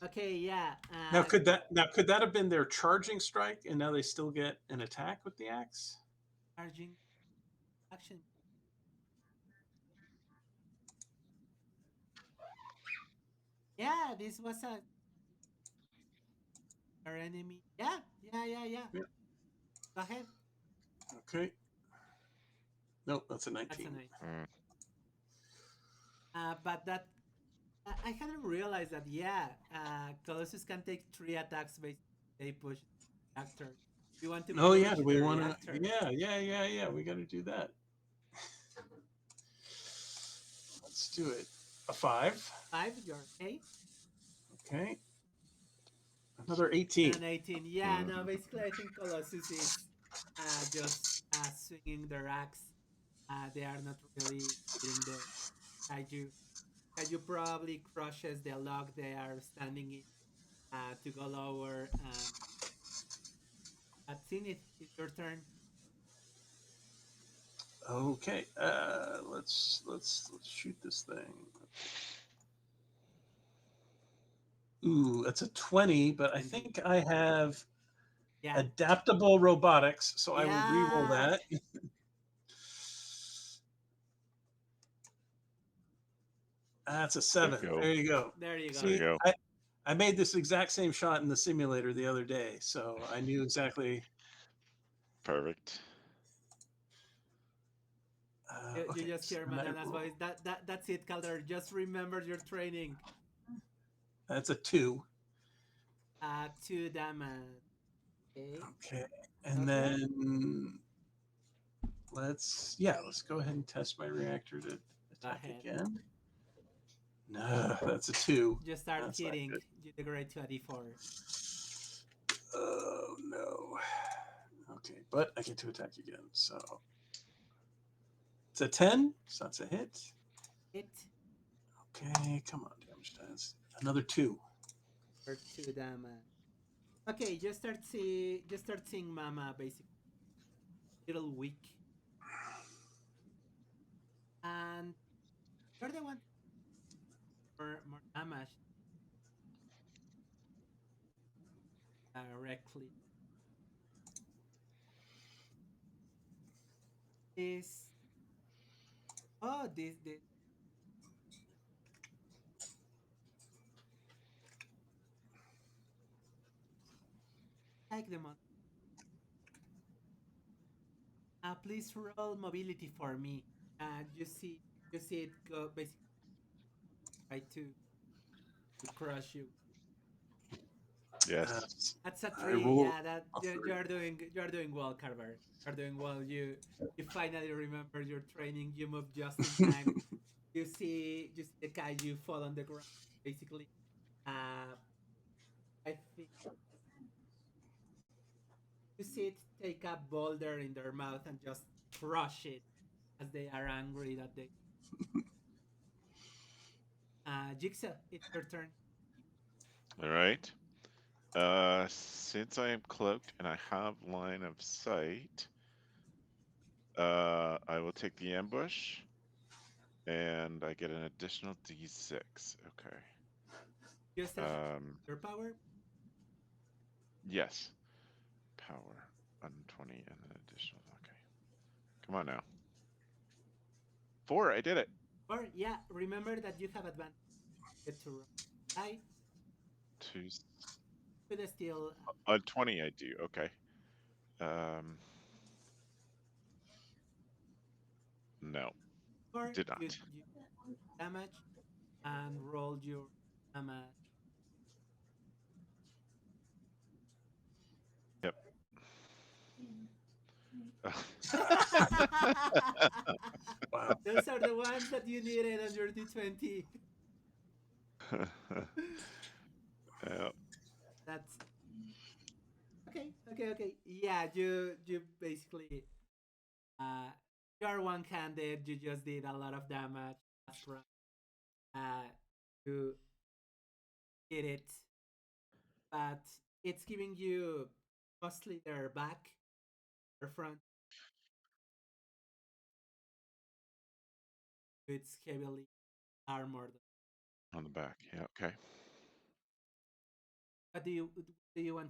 Okay, yeah. Now could that have been their charging strike, and now they still get an attack with the axe? Charging action. Yeah, this was our enemy. Yeah. Yeah. Go ahead. Okay. Nope, that's a That's a 19. 9. But that I hadn't realized that. Yeah, Colossus can take 3 attacks based. They push the reactor. You want to Oh yeah, push do we the want to? reactor? Yeah. We got to do that. Let's do it. A 5. 5. You're okay. Okay. Another 18. And 18. Yeah. No. Basically, I think Colossus is just swinging their axe. They are not really hitting the kaiju. Kaiju probably crushes the log they are standing in to go lower. At Zenith, it's your turn. Okay. Let's shoot this thing. Ooh, that's a 20, but I 20. think I have Yeah. adaptable robotics, so I will re-roll Yeah. that. That's a There you 7. go. There you go. There you There go. you See, go. I made this exact same shot in the simulator the other day, so I knew exactly. Perfect. You Okay, just so hear then I Banana's roll. voice. That's it, Calder. Just remember your training. That's a 2. 2 damage. Okay. Okay, and Okay. then let's go ahead and test my reactor to Go attack ahead. again. No, that's a 2. Just start That's not hitting. good. You degrade to a d4. Oh no. Okay, but I get to attack again. So it's a 10, so that's a hit. Hit Okay, come on, damage dice. Another 2. for 2 damage. Okay, just start seeing Mama basically little weak. And you're the one more damage directly. This this like the month. Please roll mobility for me. You see it go basically try to crush you. Yes. That's a I 3. roll Yeah, that a 3. you're doing well, Carver. You're doing well. You finally remember your training. You move just in time. You see the kaiju fall on the ground. Basically, uh, I think you see it take a boulder in their mouth and just crush it as they are angry that they. Jigsaw, it's your turn. All right. Since I am cloaked and I have line of sight, I will take the ambush, and I get an additional d6. Okay. Just your power. Yes. Power 120 and an additional. Okay. Come on now. 4. I did it. Or yeah, remember that you have advantage. Get to roll. I Two. could still 20. I do. Okay. Um. No. or Did not. you damage and roll your damage. Yep. Wow. Those are the ones that you needed on your D20. Yep. That's okay. Yeah, you basically you're one-handed. You just did a lot of damage last round. Uh, you hit it, but it's giving you mostly their back, their front. It's heavily armored. On the back. Yeah. Okay. What do you want?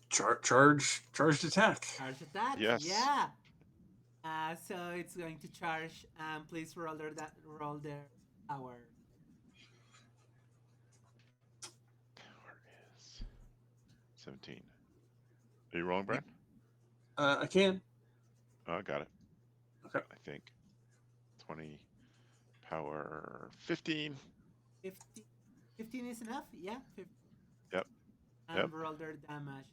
Charged attack. Charge attack. Yes. Yeah. So it's going to charge. Please roll their power. Power is 17. Are you rolling, Yep. Brian? I can. Oh, I got it. Okay. I think 20. Power 15. 15, 15 is enough. Yeah. 15. Yep. Yep. And roll their damage.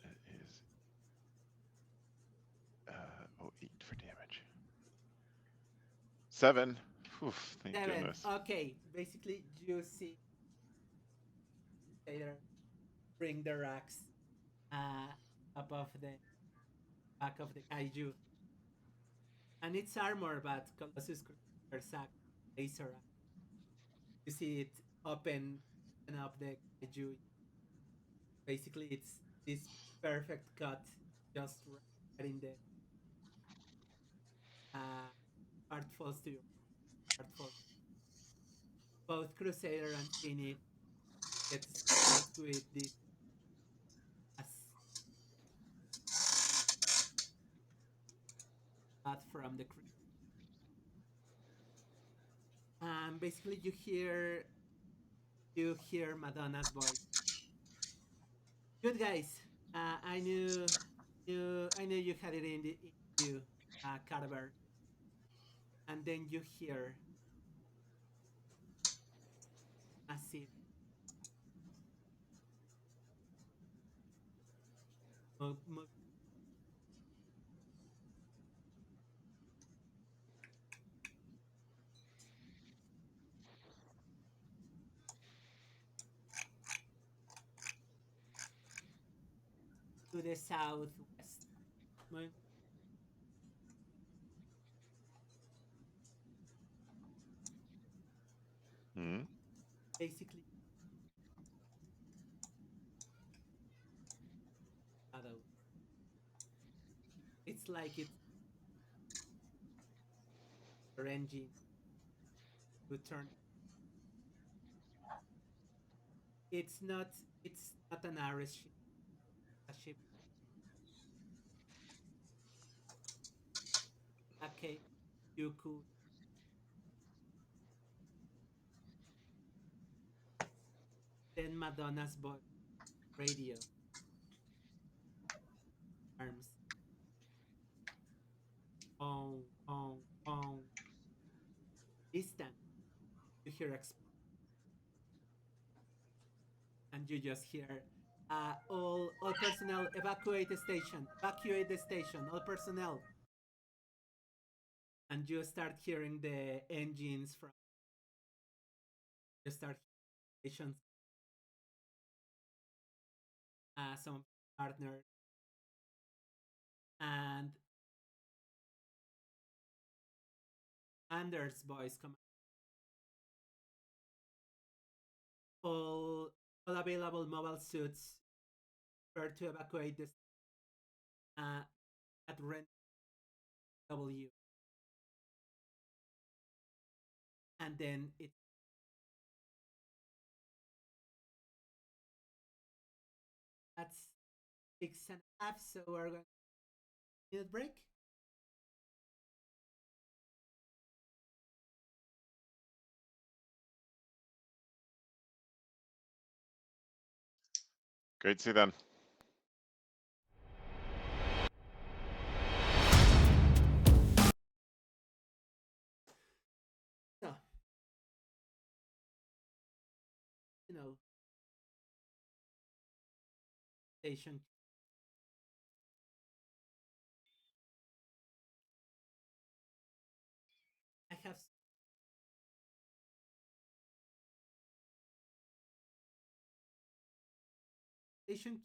It is 8 for damage. 7. Oof, thank 7. goodness. Okay. Basically, you see Taylor bring the racks above the back of the kaiju. And it's armor, but Colossus sack laser. You see it open up the kaiju. Basically, it's this perfect cut just right in the uh, part falls to your part falls. Both Crusader and Phoenix get scared with this as path from the crew. And basically you hear Madonna's voice. Good guys, I knew you had it in you, Carver. And then you hear massive move to the southwest. Hmm. Basically, shadow. It's like it's your engine to turn. It's not. It's not an Ares ship. A ship. Okay, you could. Then Madonna's voice, radio, arms, on. Distant. You hear and you just hear all personnel evacuate the station, evacuate the station, all personnel, and you start hearing the engines from you start stations, some partners, and Anders' voice come all available mobile suits prepare to evacuate this uh, at rent W, and then that's 6.5, so we're going to need a break. Great to see you then. So, station. I have station.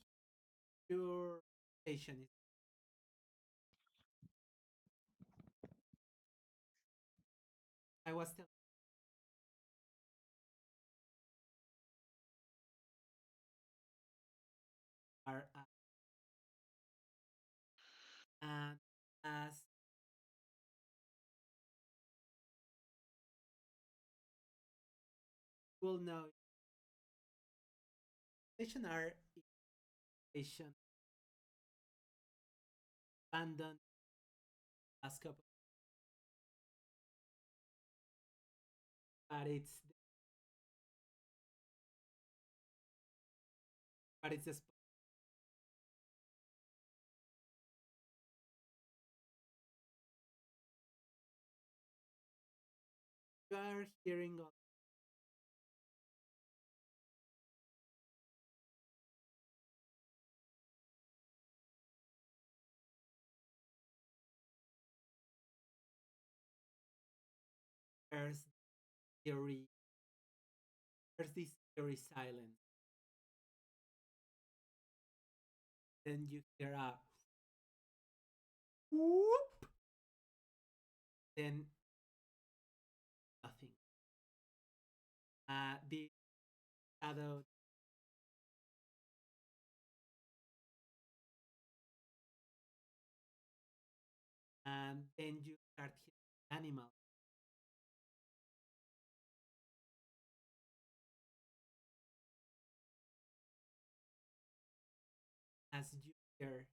Your station is. I was telling her, and as you will know, station are station abandoned last couple, but it's just you are hearing all there's theory, there's this theory silence. Then you hear a whoop, then nothing. The shadow, and then you start hitting animals. As you hear,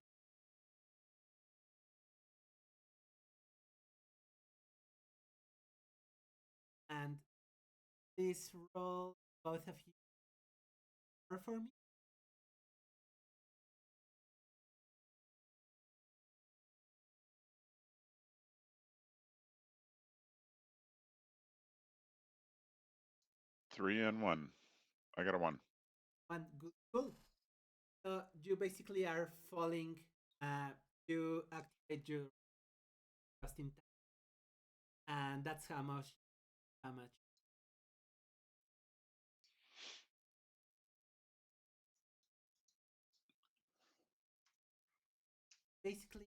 and please roll both of you for me. Three and one. I got a one. One good, cool. So you basically are falling. You activate your just in time, and that's how much damage. Basically,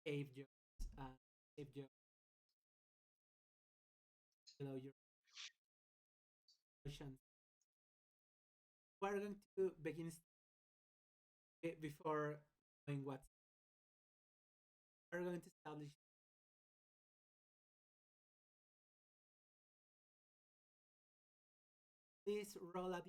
save your uh, save your below your emotions. We're going to begin before knowing what we're going to establish. Please roll a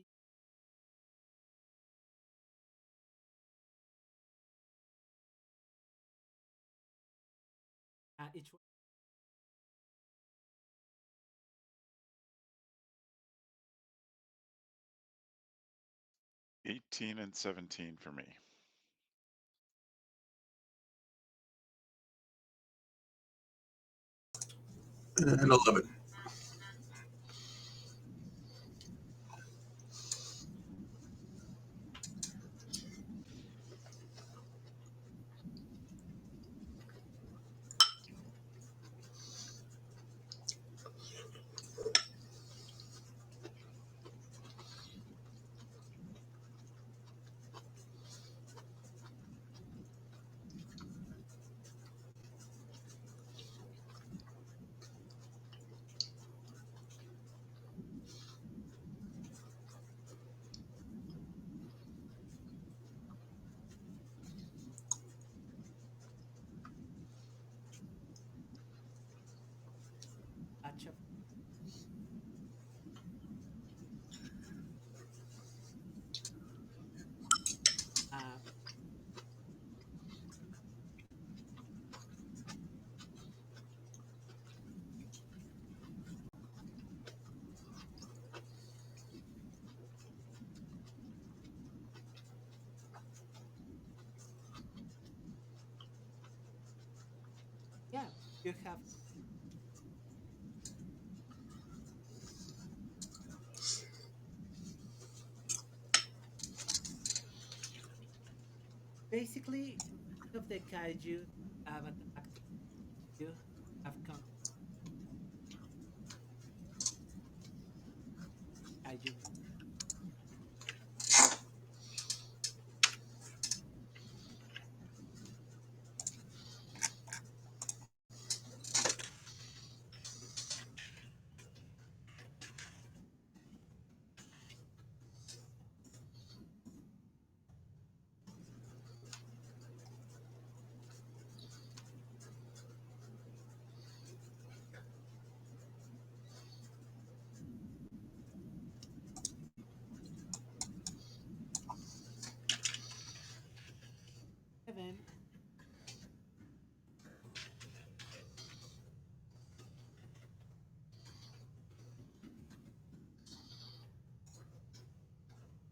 each one. 18 and 17 for me. And 11. Batch of uh, yeah, you have basically most of the kaiju have attacked you have come kaiju. Seven.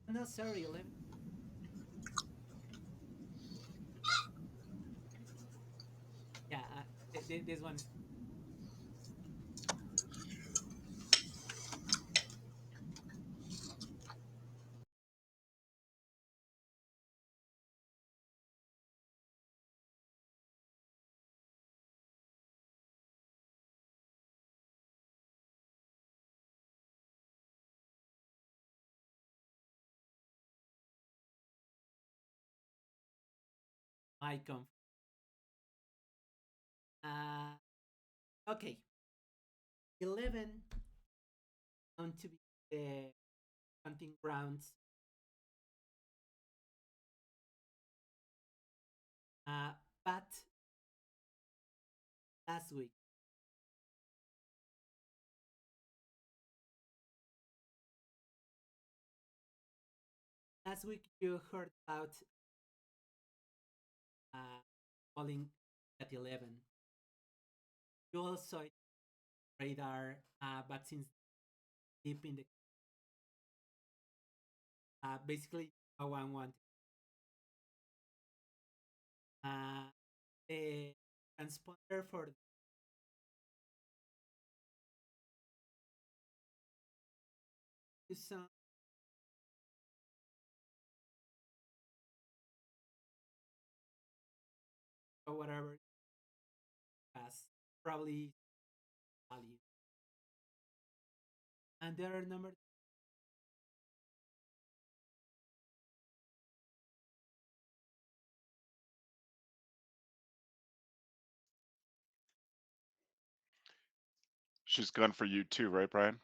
No, sorry, 11. Yeah, this one is my comfort. Uh, okay, 11 going to be the hunting grounds. But last week, you heard about uh, falling at 11. You also saw it on radar, but since deep in the basically no one wanted. Uh, the transponder for the song or whatever has probably value. And there are number She's gone for you too, right, Brian?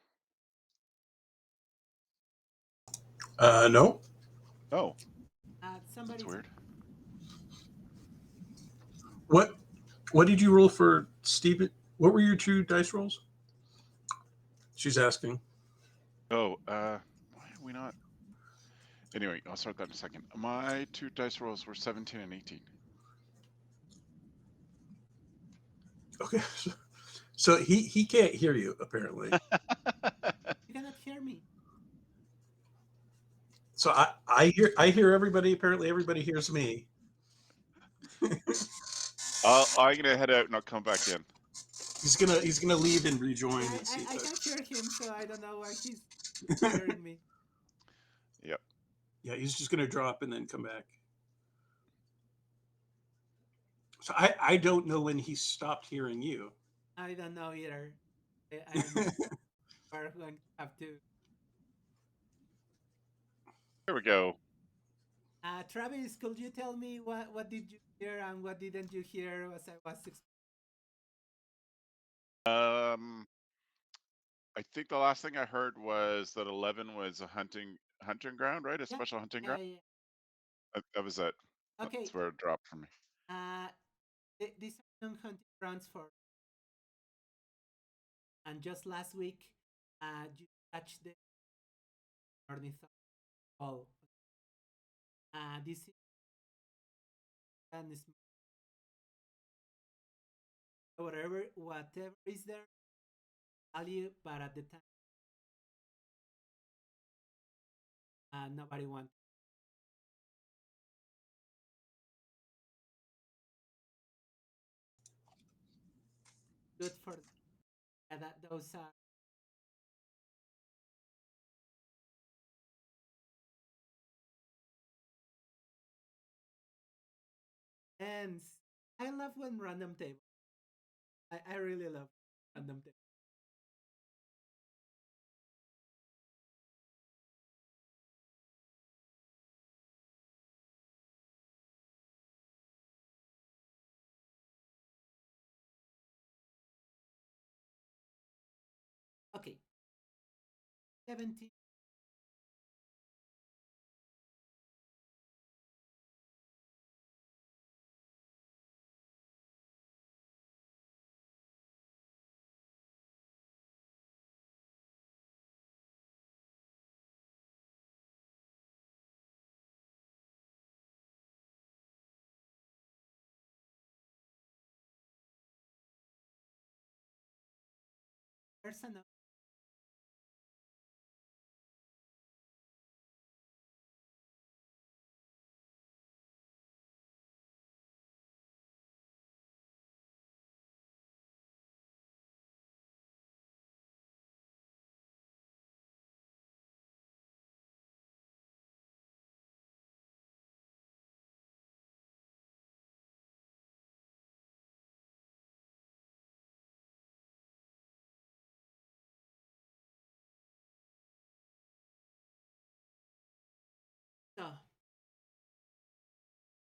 No. Oh, that's somebody's weird. What did you roll for Steven? What were your two dice rolls? She's asking. Oh, why are we not? Anyway, I'll start that in a second. My two dice rolls were 17 and 18. Okay. So he can't hear you apparently. You cannot hear me. So I hear everybody. Apparently everybody hears me. I'm gonna head out and I'll come back in. He's gonna leave and rejoin. I, And see I, I if can hear him, so I don't know why he's hearing me. Yep. Yeah, he's just gonna drop and then come back. So I don't know when he stopped hearing you. I don't know either. I don't know. We're going to have to. Here we go. Travis, could you tell me what did you hear and what didn't you hear as I was explaining? I think the last thing I heard was that 11 was a hunting ground, right? A Yeah, special hunting yeah, ground. yeah. That was it. Okay. That's where it dropped for me. Uh, these are hunting grounds for, and just last week, you touched the ornithopter ball. This is whatever is there value, but at the time, nobody wants good for that. Those and I love when random table. I really love random table. Okay, 70. There's another. So,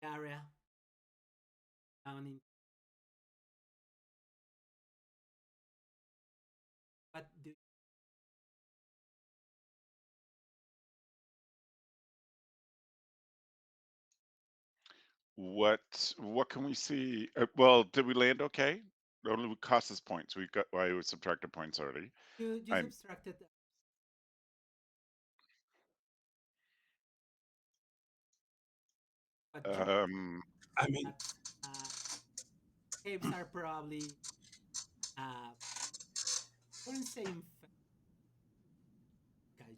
area down in what do What can we see? Well, did we land okay? It only cost us points. We got I was subtracted points already. You I'm subtracted, but you um I mean, that uh, caves are probably uh, wouldn't say Kaiju.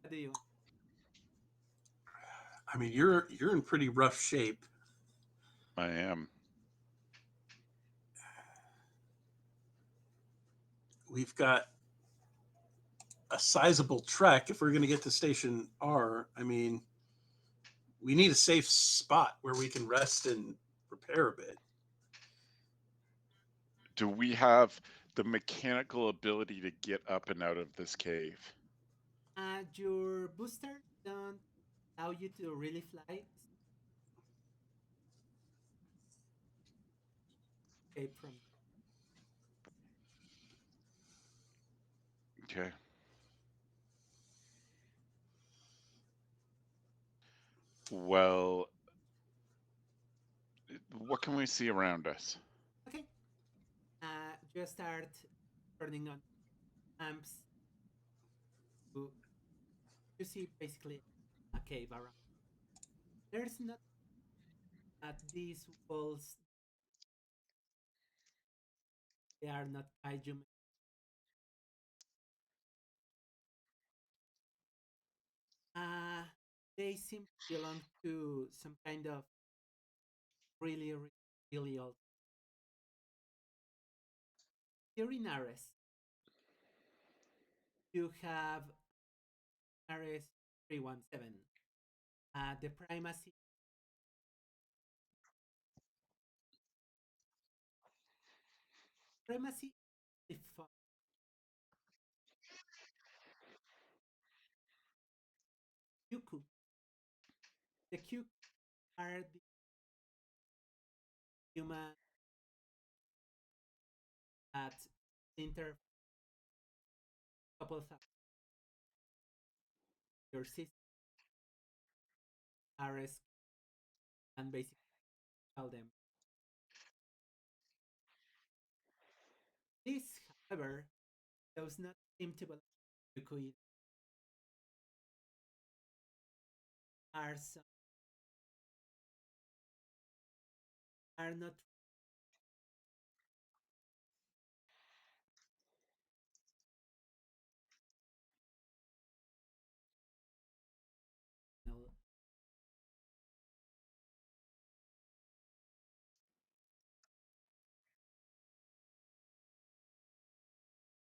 What do you want? I mean, you're in pretty rough shape. I am. We've got a sizable trek if we're going to get to station R. I mean, we need a safe spot where we can rest and prepare a bit. Do we have the mechanical ability to get up and out of this cave? Your booster don't allow you to really fly. Escape from. Okay. Well, what can we see around us? Okay. Just start turning on lamps. You, you see basically a cave around. There's not at these walls. They are not kaiju. Uh, they seem to belong to some kind of really, really, really old. Here in Ares, you have Ares 317. The primacy is fun. Yuku. The Q are the human at inter couple of your system Ares and basically tell them. This, however, does not seem to belong to Yuku. Are some, are not real.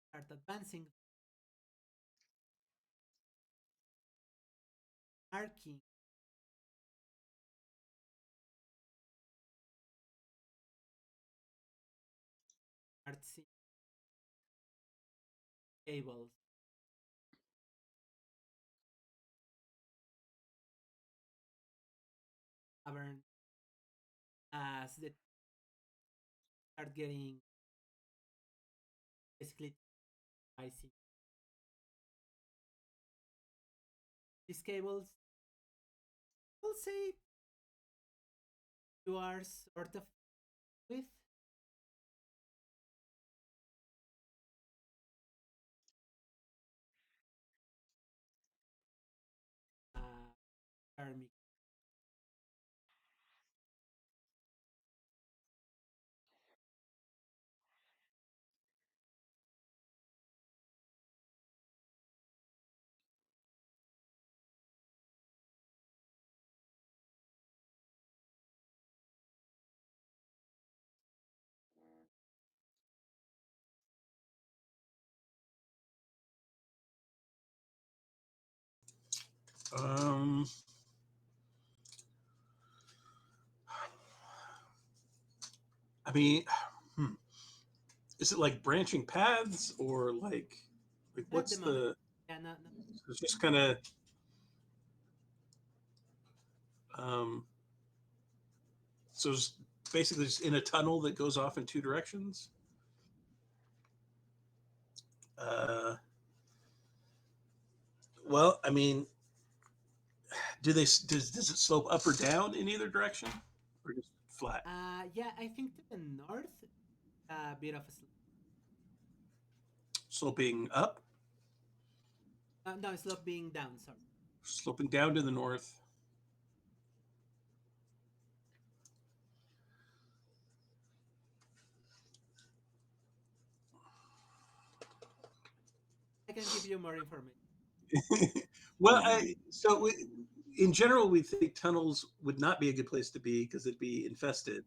Start advancing, arcing, artsy cables, cavern as they start getting basically icy. These cables, I'll say you are sort of with karmic. Um, I mean, hmm, is it like branching paths or like At the what's moment. the? Yeah, no, no. It's just kind of um, so it's basically just in a tunnel that goes off in two directions. Uh, well, I mean, does it slope up or down in either direction, or just flat? Yeah, I think to the north, a bit of a Sloping up, no slope being down. Sorry. sloping down to the north. I can give you more information. Well, in general, we think tunnels would not be a good place to be because it'd be infested.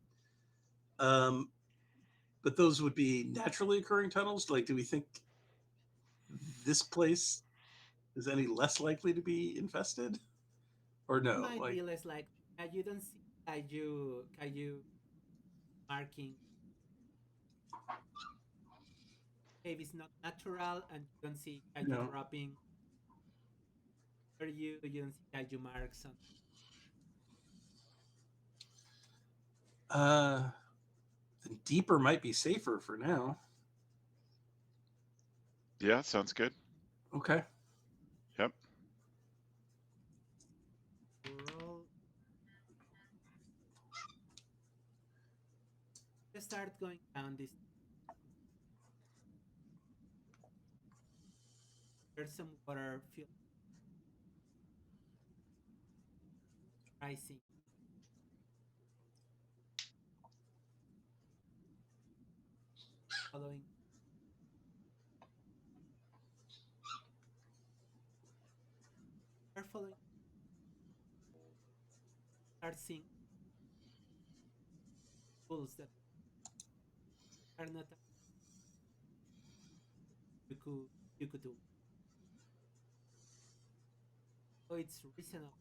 Um, but those would be naturally occurring tunnels. Like, do we think this place is any less likely to be infested, or It no? might Like, be less like you don't see Kaiju marking. Cave is not natural, and you don't see Kaiju no. dropping. Or you don't see Kaiju marks on. Then deeper might be safer for now. Yeah, sounds good. Okay. Yep. Roll. Just start going down this. There's some water rising. Following. Are following. Start seeing tools that are not you could do. So it's reasonable.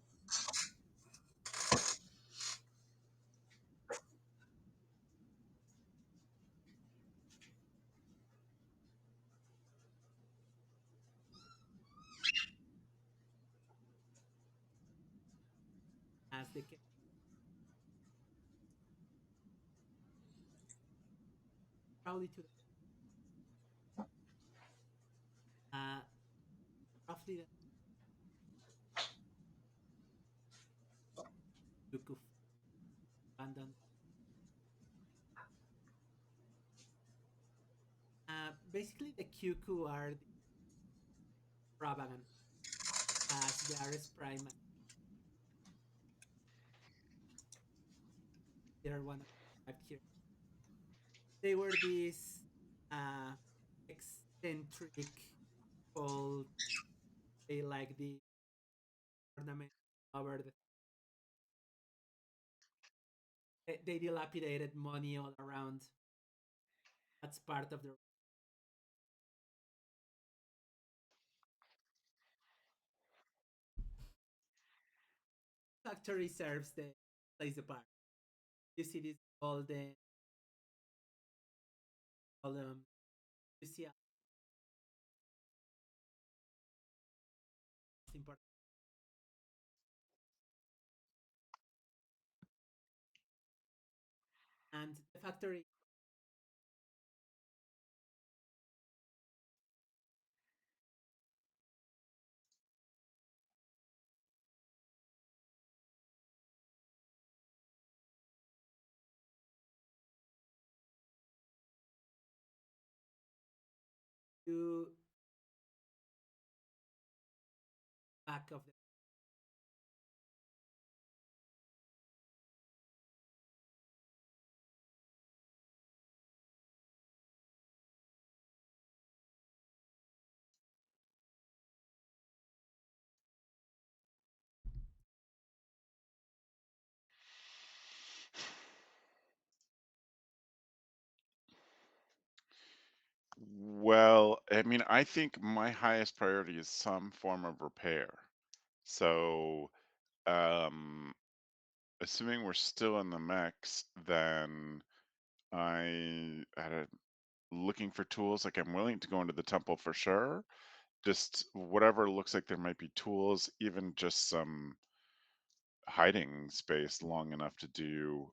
As the probably to uh, roughly the you could abandon. Basically, the Kyuku are the Ravagan as the Ares Prime. They're one of the here. They were these uh, eccentric called they like the ornament over they dilapidated money all around. That's part of the factory serves the plays the part. You see this golden column. You see important and the factory you back of the Well, I mean, I think my highest priority is some form of repair. So, um, assuming we're still in the mechs, then I had looking for tools. Like I'm willing to go into the temple for sure. Just whatever looks like there might be tools, even just some hiding space long enough to do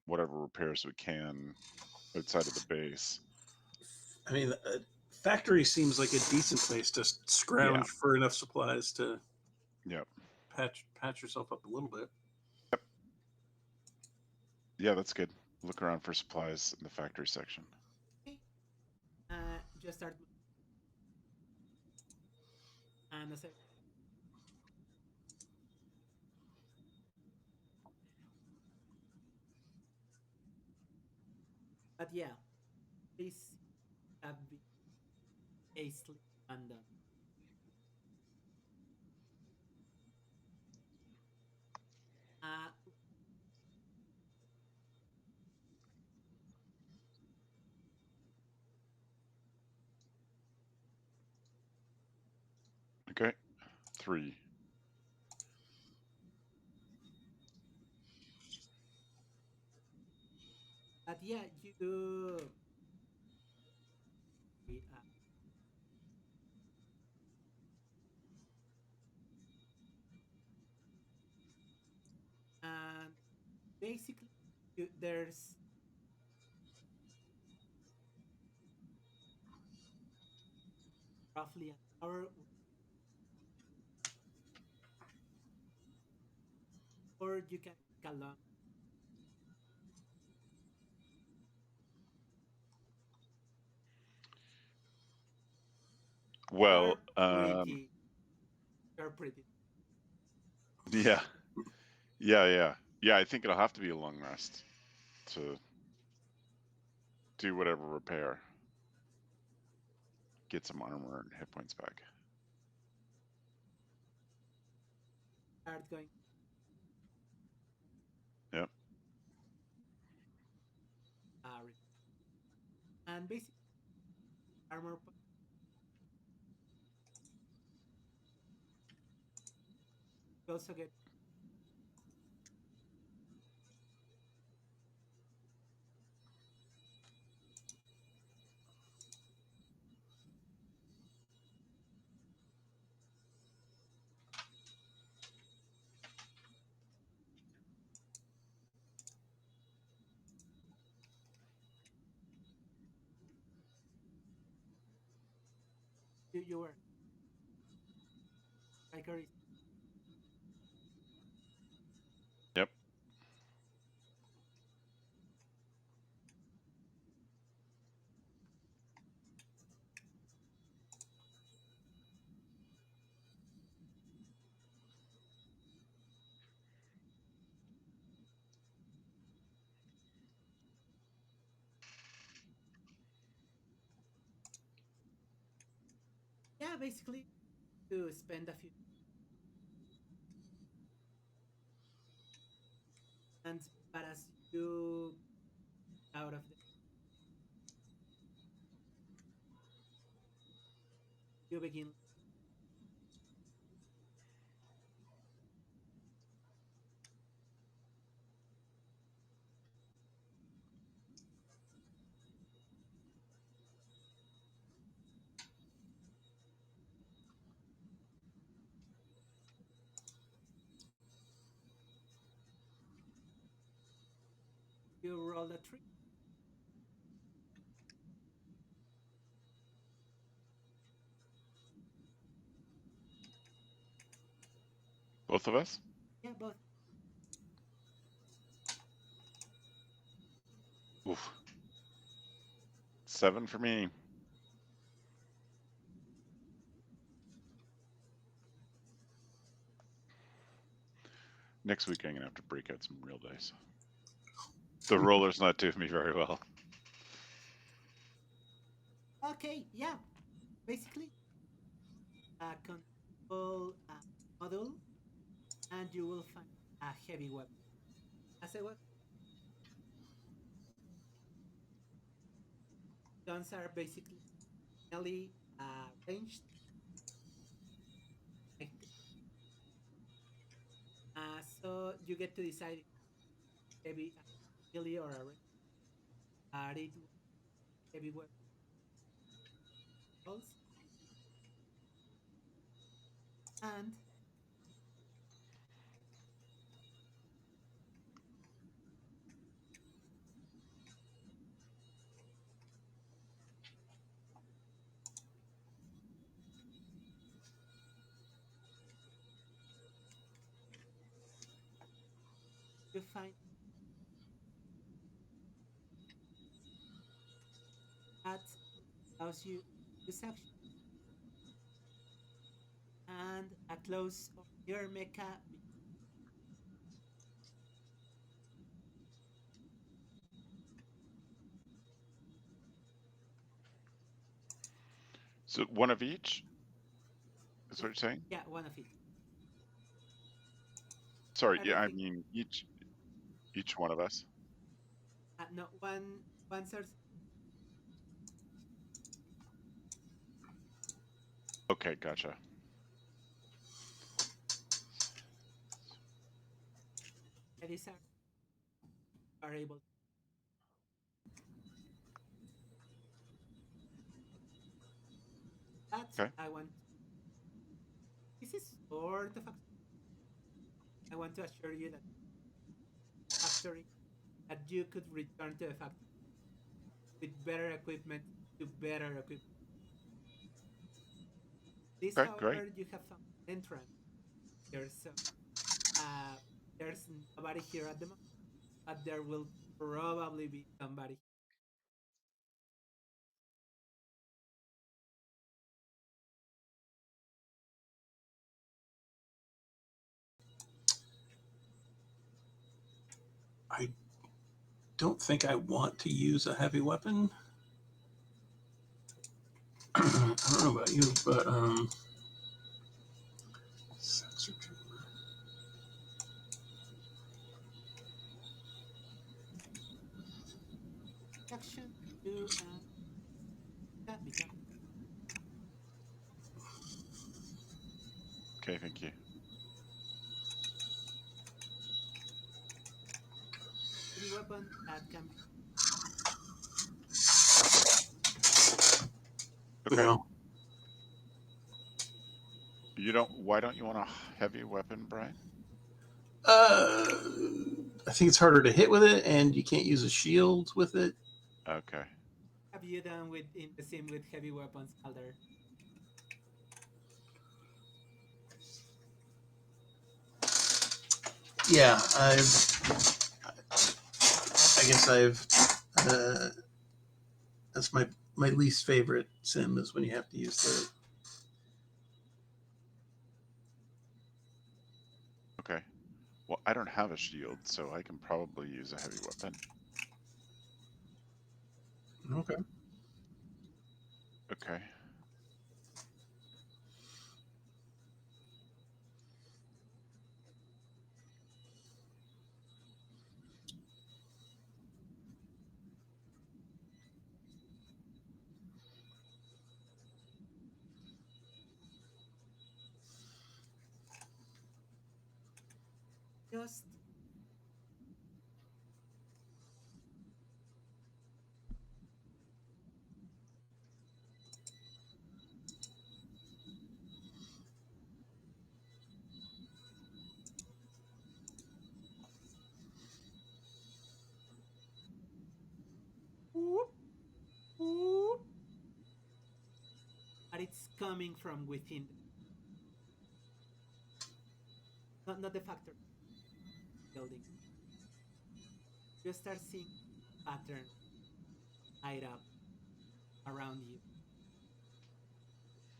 whatever repairs we can outside of the base. I mean, factory seems like a decent place to Yeah. scrounge for enough supplies to Yep. patch yourself up a little bit. Yeah, that's good. Look around for supplies in the factory section. Okay. Just start. And as I, but yeah, this have been hastily undone. Uh, Okay, 3. but yeah, you. And basically, there's roughly an hour, or you can take a long. Well, You're pretty. yeah. Yeah, I think it'll have to be a long rest to do whatever repair. Get some armor and hit points back. Start going. Yep. And basically, armor. You also get. You were. Icarus. Yep. Yeah, basically, to spend a few. And but as you out of the, you begin. You roll a 3. Both of us? Yeah, both. Oof. 7 for me. Next week I'm gonna have to break out some real dice. The roller's not doing me very well. Okay, yeah. Basically, a control model, and you will find a heavy weapon. As I was, guns are basically melee ranged. So you get to decide heavy melee or a range. It heavy weapons. And You find that allows you to use action and a close of your mecha. So one of each is what you're saying? Yeah, one of each. Sorry, yeah, I Everything. mean each one of us. No, one source. Okay, gotcha. These are able. But Okay. I want. This is sort of. I want to assure you that factory that you could return to the factory with better equipment to better equipment. This, Okay, great. however, you have found entrance here, so uh, there's nobody here at the moment, but there will probably be somebody. I don't think I want to use a heavy weapon. I don't know about you, but Action to become. Okay, thank you. Heavy weapon that can be. Okay. no. Why don't you want a heavy weapon, Brian? I think it's harder to hit with it, and you can't use a shield with it. Okay. Have you done with in the same with heavy weapons, Calder? Yeah, I guess I've. Uh, that's my least favorite sim is when you have to use the. Okay. Well, I don't have a shield, so I can probably use a heavy weapon. Okay. Okay. Just whoop, whoop, but it's coming from within, not the factory building. You start seeing pattern light up around you,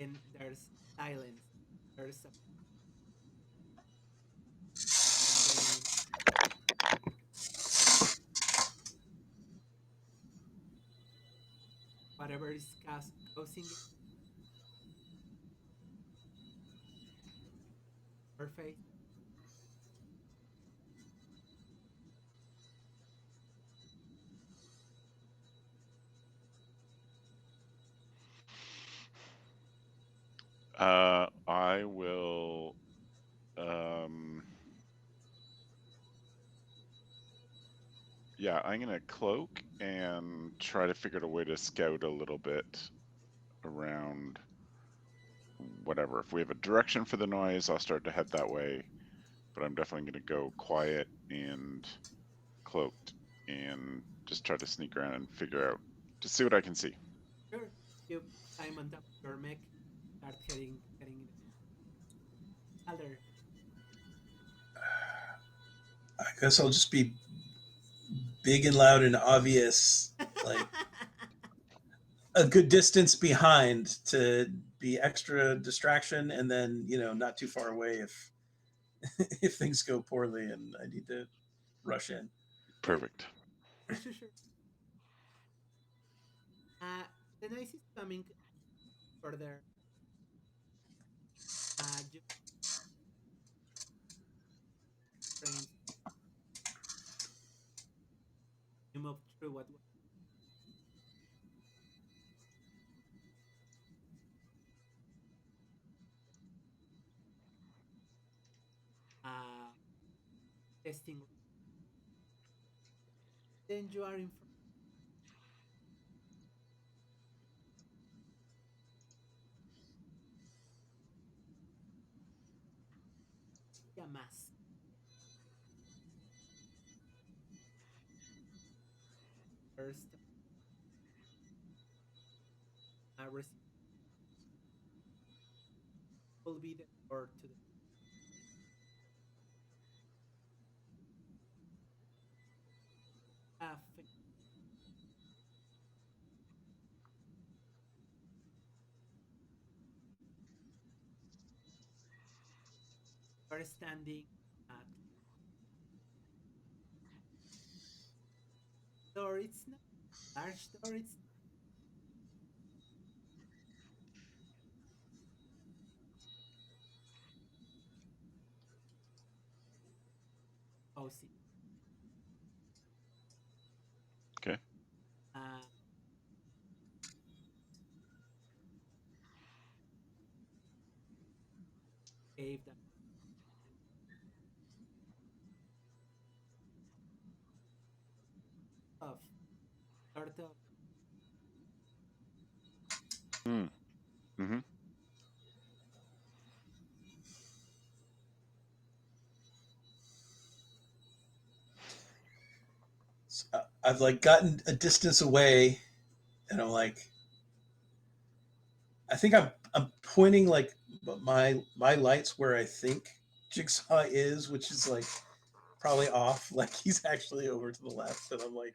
and there's silence. There's a, and then whatever is causing it, your face. I will. Um, yeah, I'm gonna cloak and try to figure out a way to scout a little bit around whatever. If we have a direction for the noise, I'll start to head that way. But I'm definitely gonna go quiet and cloaked and just try to sneak around and figure out, just see what I can see. Sure, you climb on top of your mech, start heading in the other. I guess I'll just be big and loud and obvious, like a good distance behind to be extra distraction, and then not too far away if if things go poorly and I need to rush in. Perfect. Sure. The noise is coming further. You frames, you move through what uh, testing. Then you are in front of a mass. First, will be the door to the uh, are standing at door. It's not a large door. It's cozy. Okay. Uh, cave that of sort of Mm. Mm-hmm. So I've like gotten a distance away, and I'm like, I think I'm pointing like my lights where I think Jigsaw is, which is like probably off. Like he's actually over to the left, and I'm like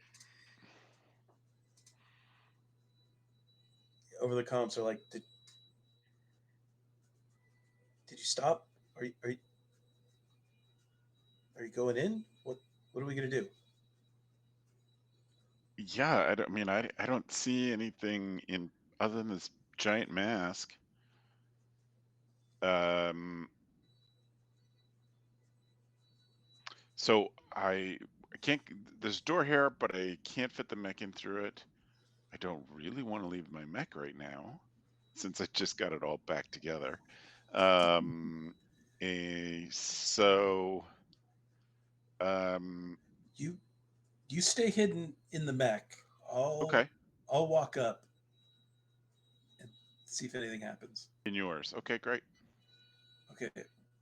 over the comps are like, did you stop? Are you going in? What are we gonna do? Yeah, I mean, I don't see anything in other than this giant mask. Um, so I can't. There's a door here, but I can't fit the mech in through it. I don't really want to leave my mech right now, since I just got it all back together. Um, so um, You you stay hidden in the mech. I'll okay, I'll walk up and see if anything happens. in yours. Okay, great. Okay,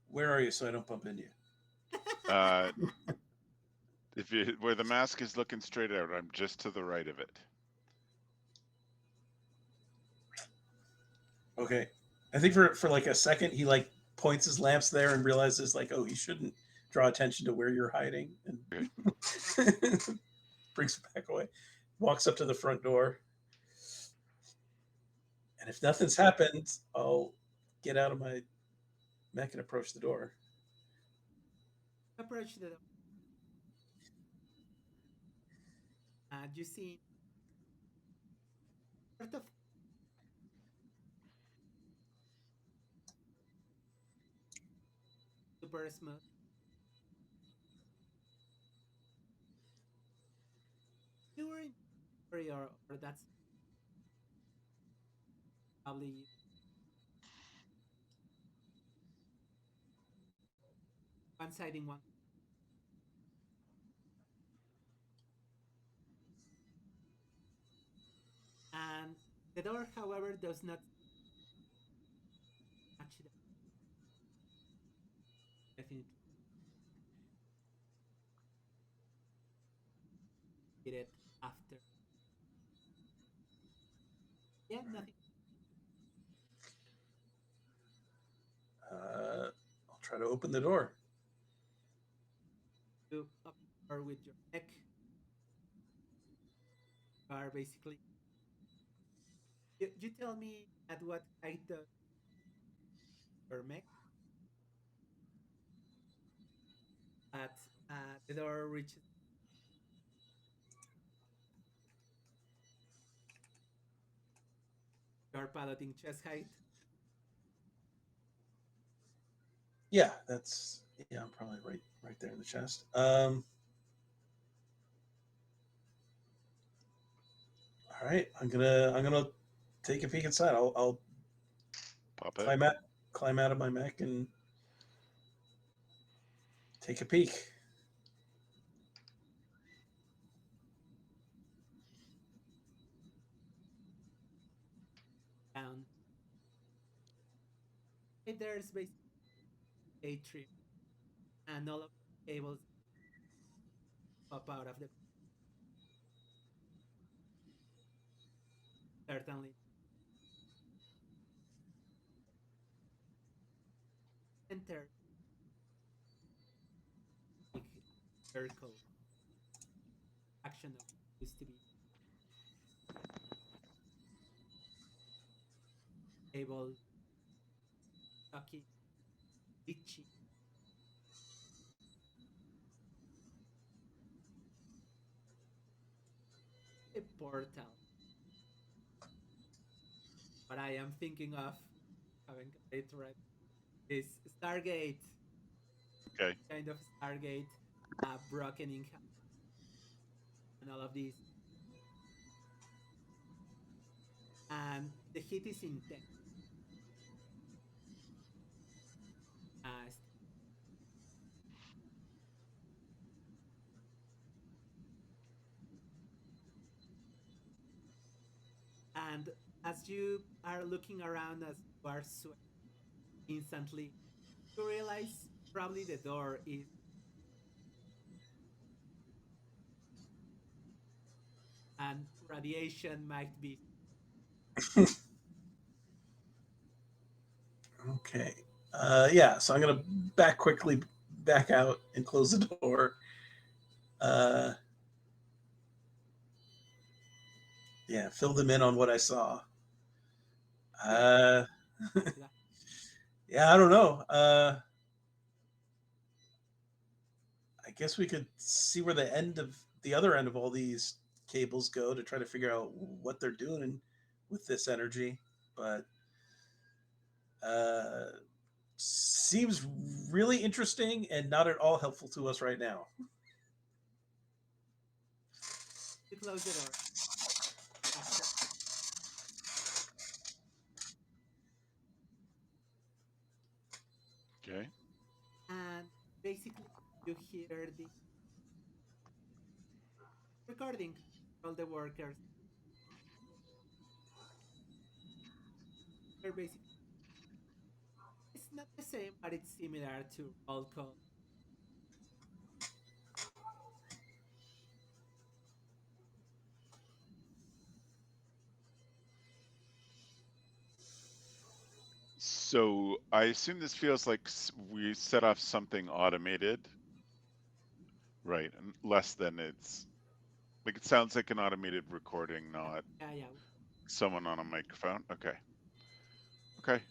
where are you so I don't bump into you? Uh, if you where the mask is looking straight out, I'm just to the right of it. Okay, I think for like a second he like points his lamps there and realizes like, oh, he shouldn't draw attention to where you're hiding, and Good. brings it back away. Walks up to the front door, and if nothing's happened, I'll get out of my mech and approach the door. approach the door. You see sort of super smooth. You were in or that's probably one side in one. And the door, however, does not match that. Definitely did it after. Yeah, nothing. I'll try to open the door. You up or with your mech are basically you tell me at what height does your mech at the door reaches your piloting chest height. Yeah, that's I'm probably right there in the chest. All right, I'm gonna take a peek inside. I'll Pop it. climb out of my mech and take a peek. Down. There's basically a trim and all of the cables pop out of the certainly enter big circle action of used to be able talking itchy a portal. What I am thinking of having it right is Stargate, Okay. kind of Stargate, broken in half and all of these. And the heat is intense. Uh, and as you are looking around as you are sweating instantly, you realize probably the door is and radiation might be. Okay. Yeah, so I'm gonna back out and close the door. Uh, yeah, fill them in on what I saw. Uh, yeah, I don't know. I guess we could see where the other end of all these cables go to try to figure out what they're doing with this energy. But uh, seems really interesting and not at all helpful to us right now. You close the door. Action. Okay. And basically, you hear the recording. All the workers. They're basically. It's not the same, but it's similar to roll call. So I assume this feels like we set off something automated, right? And less than it's like it sounds like an automated recording, Yeah, not yeah, yeah. someone on a microphone. Okay. Okay.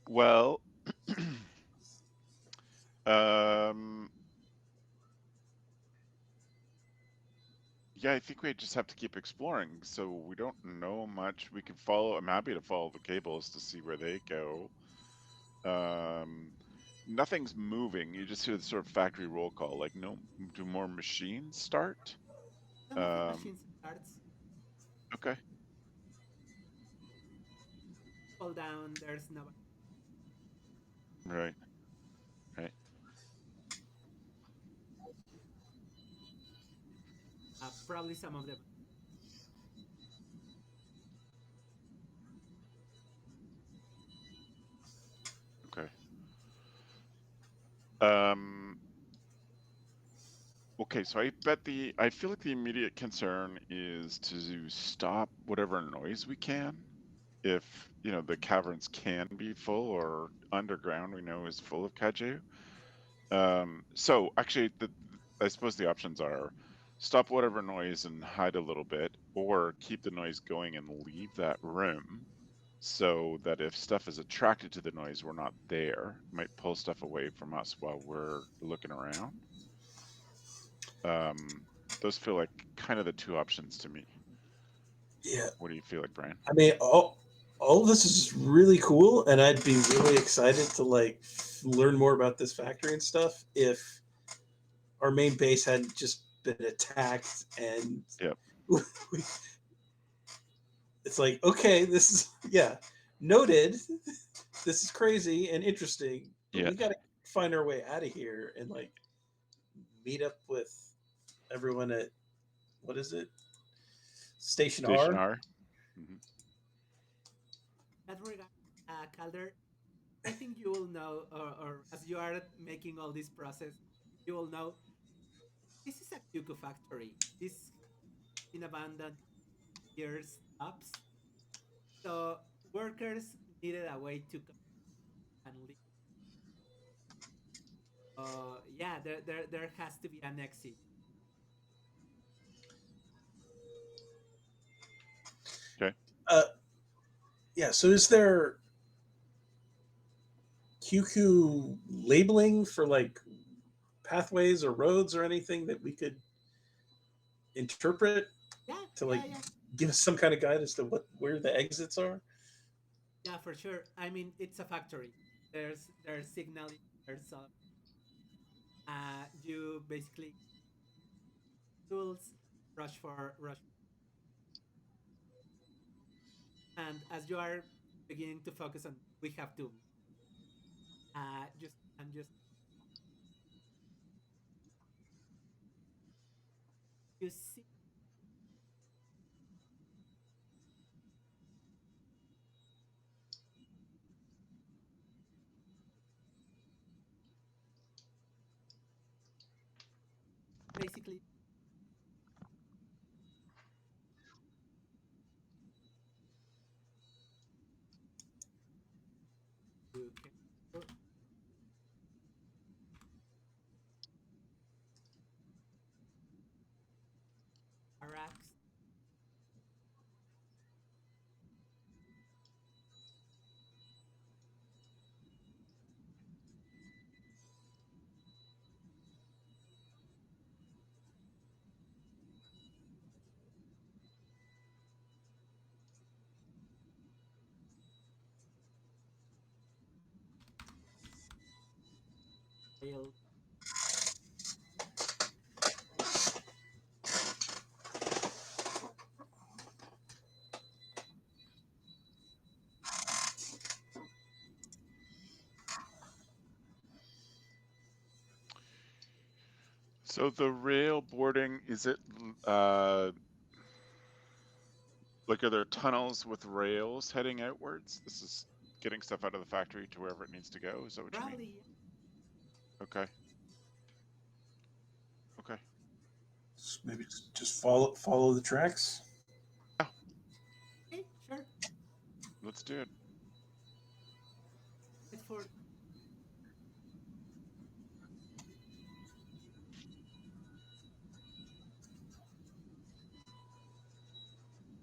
Well, um, yeah, I think we just have to keep exploring. So we don't know much. We can follow. I'm happy to follow the cables to see where they go. Um, Nothing's moving. You just hear the sort of factory roll call. Like, no, do more machines start? Some of the Um, machines starts okay. fall down. There's no. Right. Right. Probably some of them. Okay. Um, okay, so I feel like the immediate concern is to stop whatever noise we can. If, the caverns can be full or underground, we know is full of kaiju. So actually, I suppose the options are stop whatever noise and hide a little bit, or keep the noise going and leave that room so that if stuff is attracted to the noise, we're not there. It might pull stuff away from us while we're looking around. Um, those feel like kind of the two options to me. Yeah. What do you feel like, Brian? I mean, all of this is really cool, and I'd be really excited to like learn more about this factory and stuff if our main base hadn't just been attacked and Yep. it's like, okay, this is yeah, noted. This is crazy and interesting, but Yeah. we got to find our way out of here and like meet up with everyone at what is it? Station Station R. R. Mhm. That regard, Calder, I think you will know, or as you are making all this process, you will know this is a Kyuko factory. This in abandoned years stops. So workers needed a way to come and leave. Yeah, there has to be an exit. Okay. Uh, yeah. So is there QQ labeling for like pathways or roads or anything that we could interpret Yeah, to like yeah, yeah, give us some kind of guide as to what where the exits are? yeah, for sure. I mean, it's a factory. There's signaling. There's you basically tools rush, and as you are beginning to focus on, we have to just you see basically you can barracks. Rail. So the rail boarding, is it like, are there tunnels with rails heading outwards? This is getting stuff out of the factory to wherever it needs to go. Is that what you mean? Probably. Okay. Okay. Maybe just follow the tracks. Yeah, Okay, sure. let's do it. It's for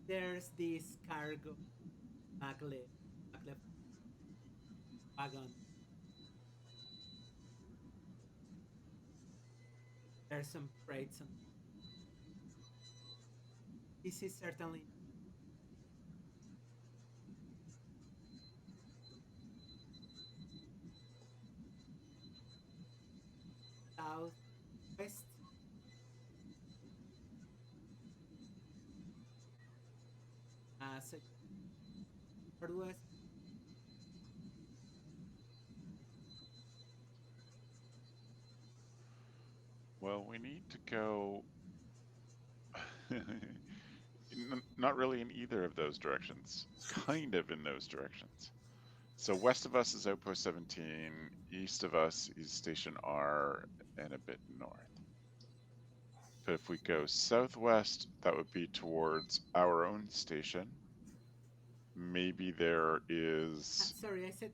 there's this cargo maglev wagon. There's some crates on. This is certainly southwest. So northwest. Well, we need to go not really in either of those directions, kind of in those directions. So west of us is Outpost 17, east of us is Station R, and a bit north. But if we go southwest, that would be towards our own station. Maybe there is. Sorry, I said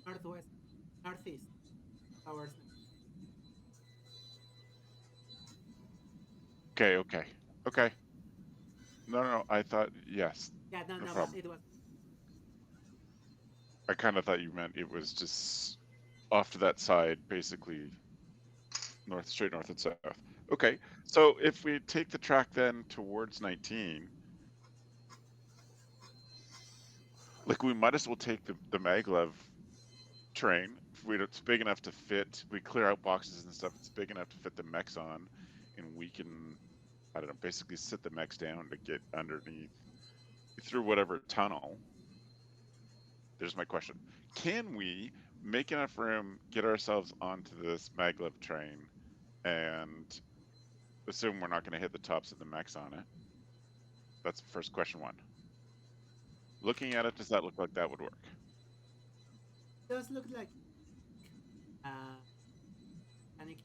northwest, northeast towards. Okay. No. I thought yes. Yeah, No no, problem. it was. I kind of thought you meant it was just off to that side, basically straight north and south. Okay. So if we take the track then towards 19, like we might as well take the maglev train. It's big enough to fit. We clear out boxes and stuff. It's big enough to fit the mechs on, and we can, I don't know, basically sit the mechs down to get underneath through whatever tunnel. There's my question. Can we make enough room, get ourselves onto this maglev train, and assume we're not going to hit the tops of the mechs on it? That's first question one. Looking at it, does that look like that would work? It does look like uh, panic.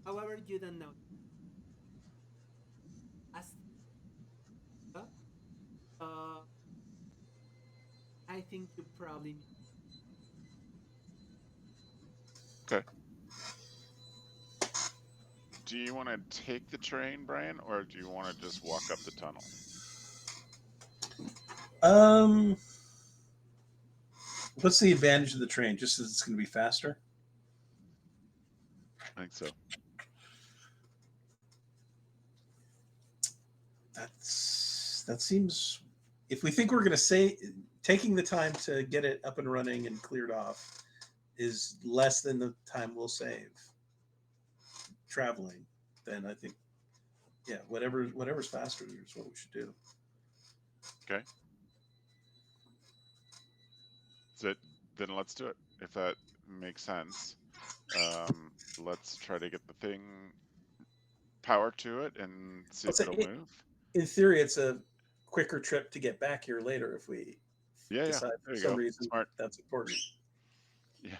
However, you don't know. As I think you probably need. Okay. Do you want to take the train, Brian, or do you want to just walk up the tunnel? What's the advantage of the train? Just that it's going to be faster. I think so. That seems. If we think we're going to say taking the time to get it up and running and cleared off is less than the time we'll save traveling, then I think, yeah, whatever's faster is what we should do. Okay. So then let's do it. If that makes sense, let's try to get the thing power to it and see if it'll move. In theory, it's a quicker trip to get back here later if we decide for some reason Smart. that's important. Yeah.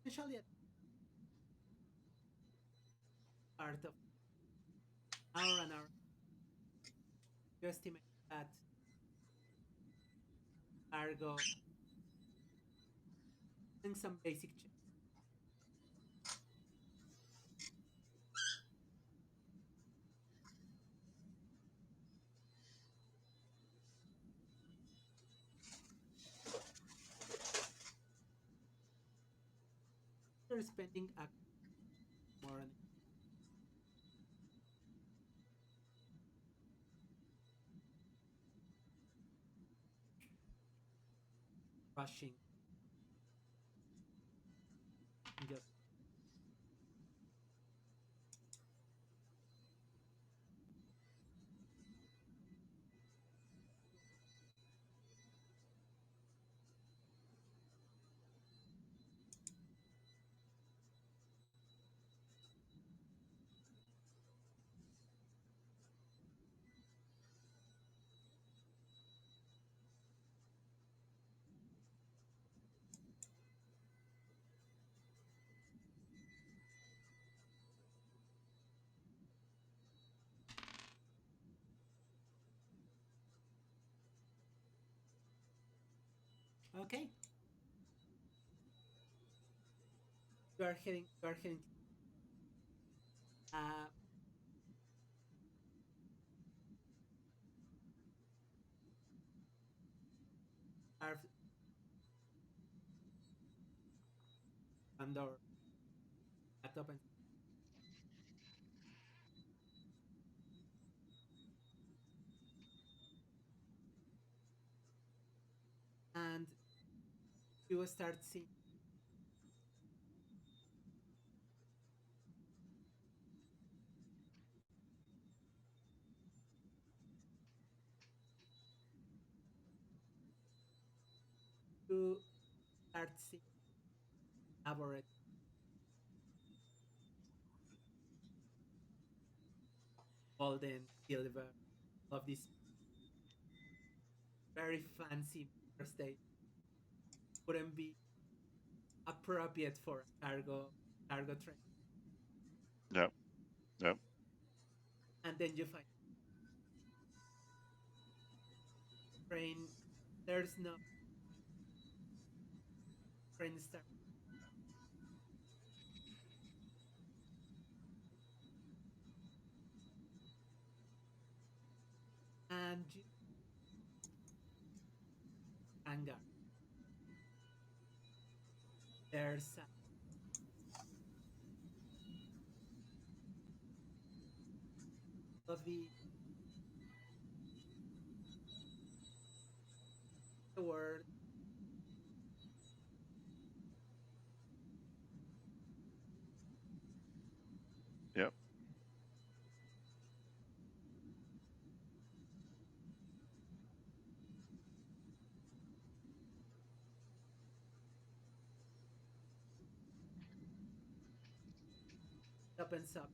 Especially at part of hour and hour, you estimate that cargo and some basic checks. You're spending more on rushing. Just okay. You are heading. You are heading. Uh, are under laptop and you will start seeing you start seeing average golden silver of this very fancy state wouldn't be appropriate for cargo train. Yep. Yep. And then you find train. There's no train start, and you hangar. There's of the word Yep. opens up.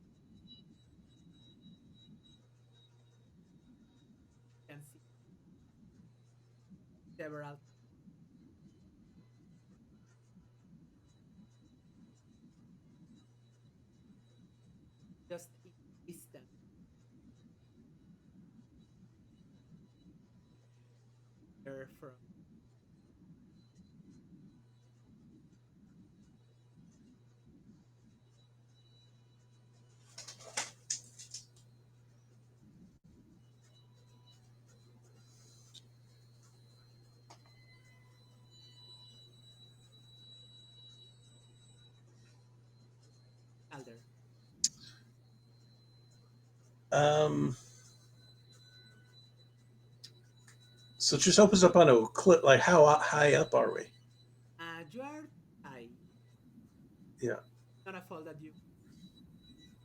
You can see several just in distance there from Calder. Um, so it just opens up on a cliff. Like, how high up are we? You are high. Yeah. Not a fall that you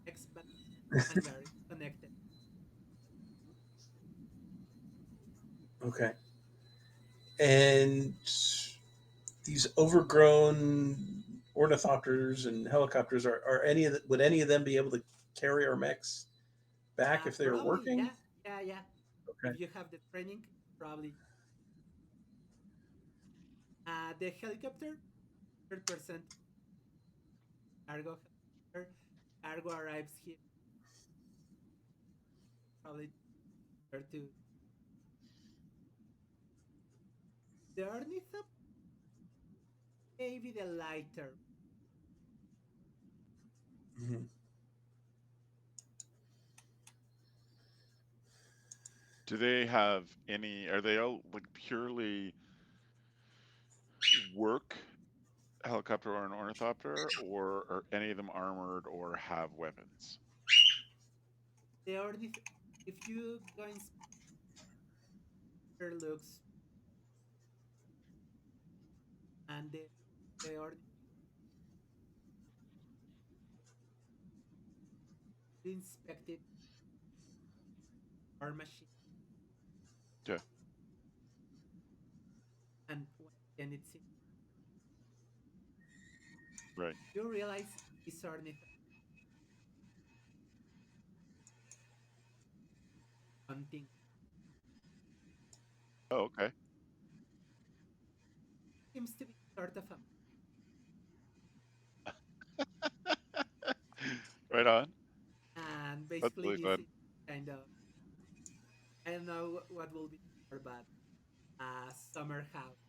expect hangar is connected. Okay. And these overgrown ornithopters and helicopters are any of the, would any of them be able to carry our mechs back if they were Probably, working? yeah. Okay. If you have the training, probably. The helicopter, 100% cargo helicopter. Cargo arrives here probably there to the ornithop, maybe the lighter. Mhm. Do they have any? Are they all like purely work helicopter or an ornithopter, or are any of them armored or have weapons? The ornith, if you go in looks and the ornith inspected our machine, Yeah. and when it's in, Right. you realize this ornith hunting Oh, okay. seems to be sort of a, Right on. and That's basically really this fun. is kind of, I don't know what will be more bad, summer house,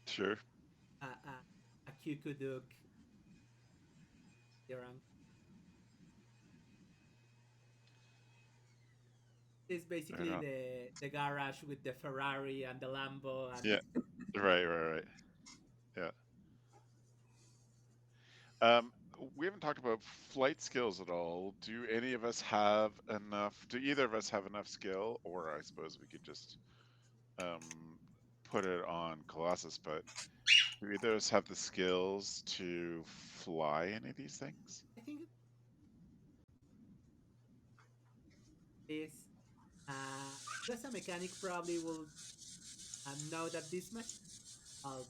Sure. a cuckoo your is Right basically on. the garage with the Ferrari and the Lambo and Yeah. Right. Yeah. Um, we haven't talked about flight skills at all. Do any of us have enough? Do either of us have enough skill? Or I suppose we could just put it on Colossus, but do either of us have the skills to fly any of these things? I think this just a mechanic probably will know that this machine are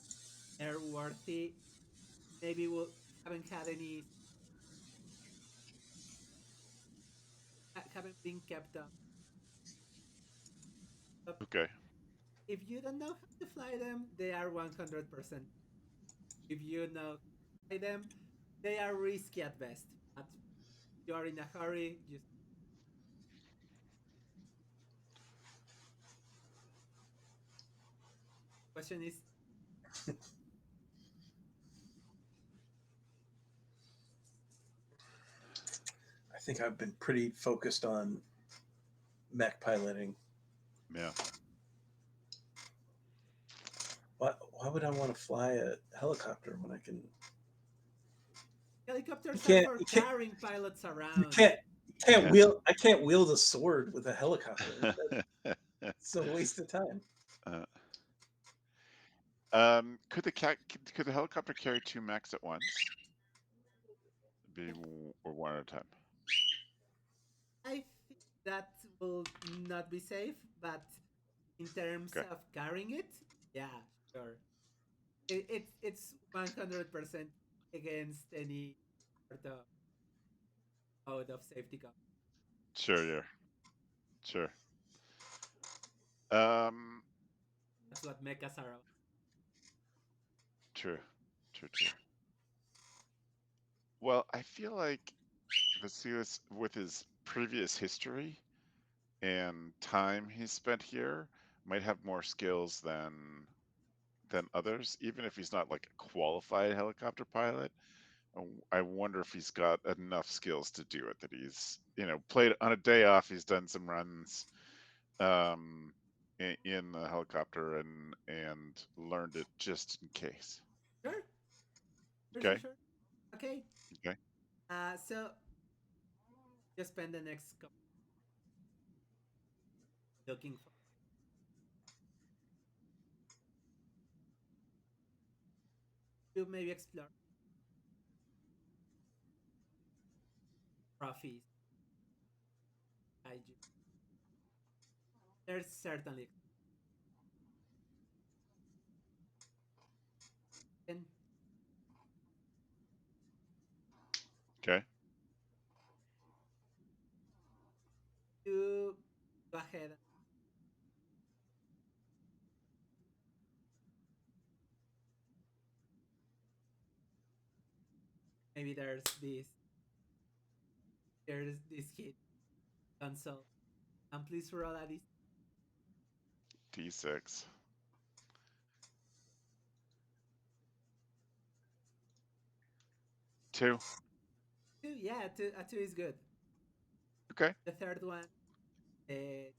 airworthy. Maybe will haven't had any haven't been kept up Okay. If you don't know how to fly them, they are 100%. If you know how to fly them, they are risky at best. But if you are in a hurry, just question is I think I've been pretty focused on mech piloting. Yeah. Why would I want to fly a helicopter when I can? helicopters are can't- for you can't- carrying pilots You around. can't wield. I can't wield a sword with a helicopter. It's a waste of time. Could the helicopter carry 2 mechs at once? Or one at a time? I think that will not be safe, but in terms Okay. of carrying it, yeah, sure. It's 100% against any sort of mode of safety cover. Sure, yeah. Sure. That's what mechas are about. True. True. Well, I feel like Vasilis, with his previous history and time he spent here, might have more skills than others, even if he's not like a qualified helicopter pilot. I wonder if he's got enough skills to do it, that he's, played on a day off, he's done some runs in the helicopter and learned it just in case. Sure. Okay. Okay. Okay. So just spend the next couple looking for to maybe explore trophies, Kaiju. There's certainly and Okay. to go ahead. Maybe there's this hit console. And please roll a D6. 2. 2. Yeah, a 2 is good. Okay. The third one, you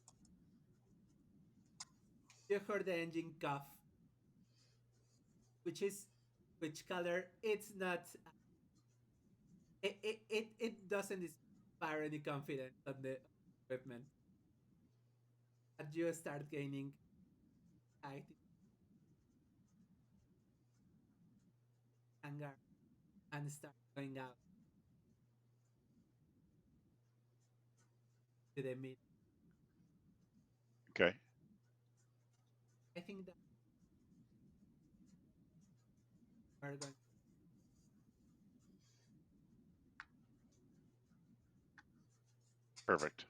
heard the engine cough, which color? It's not. It doesn't inspire any confidence on the equipment. But you start gaining height, anger, and start going out to the mid. Okay. I think that we're going. Perfect.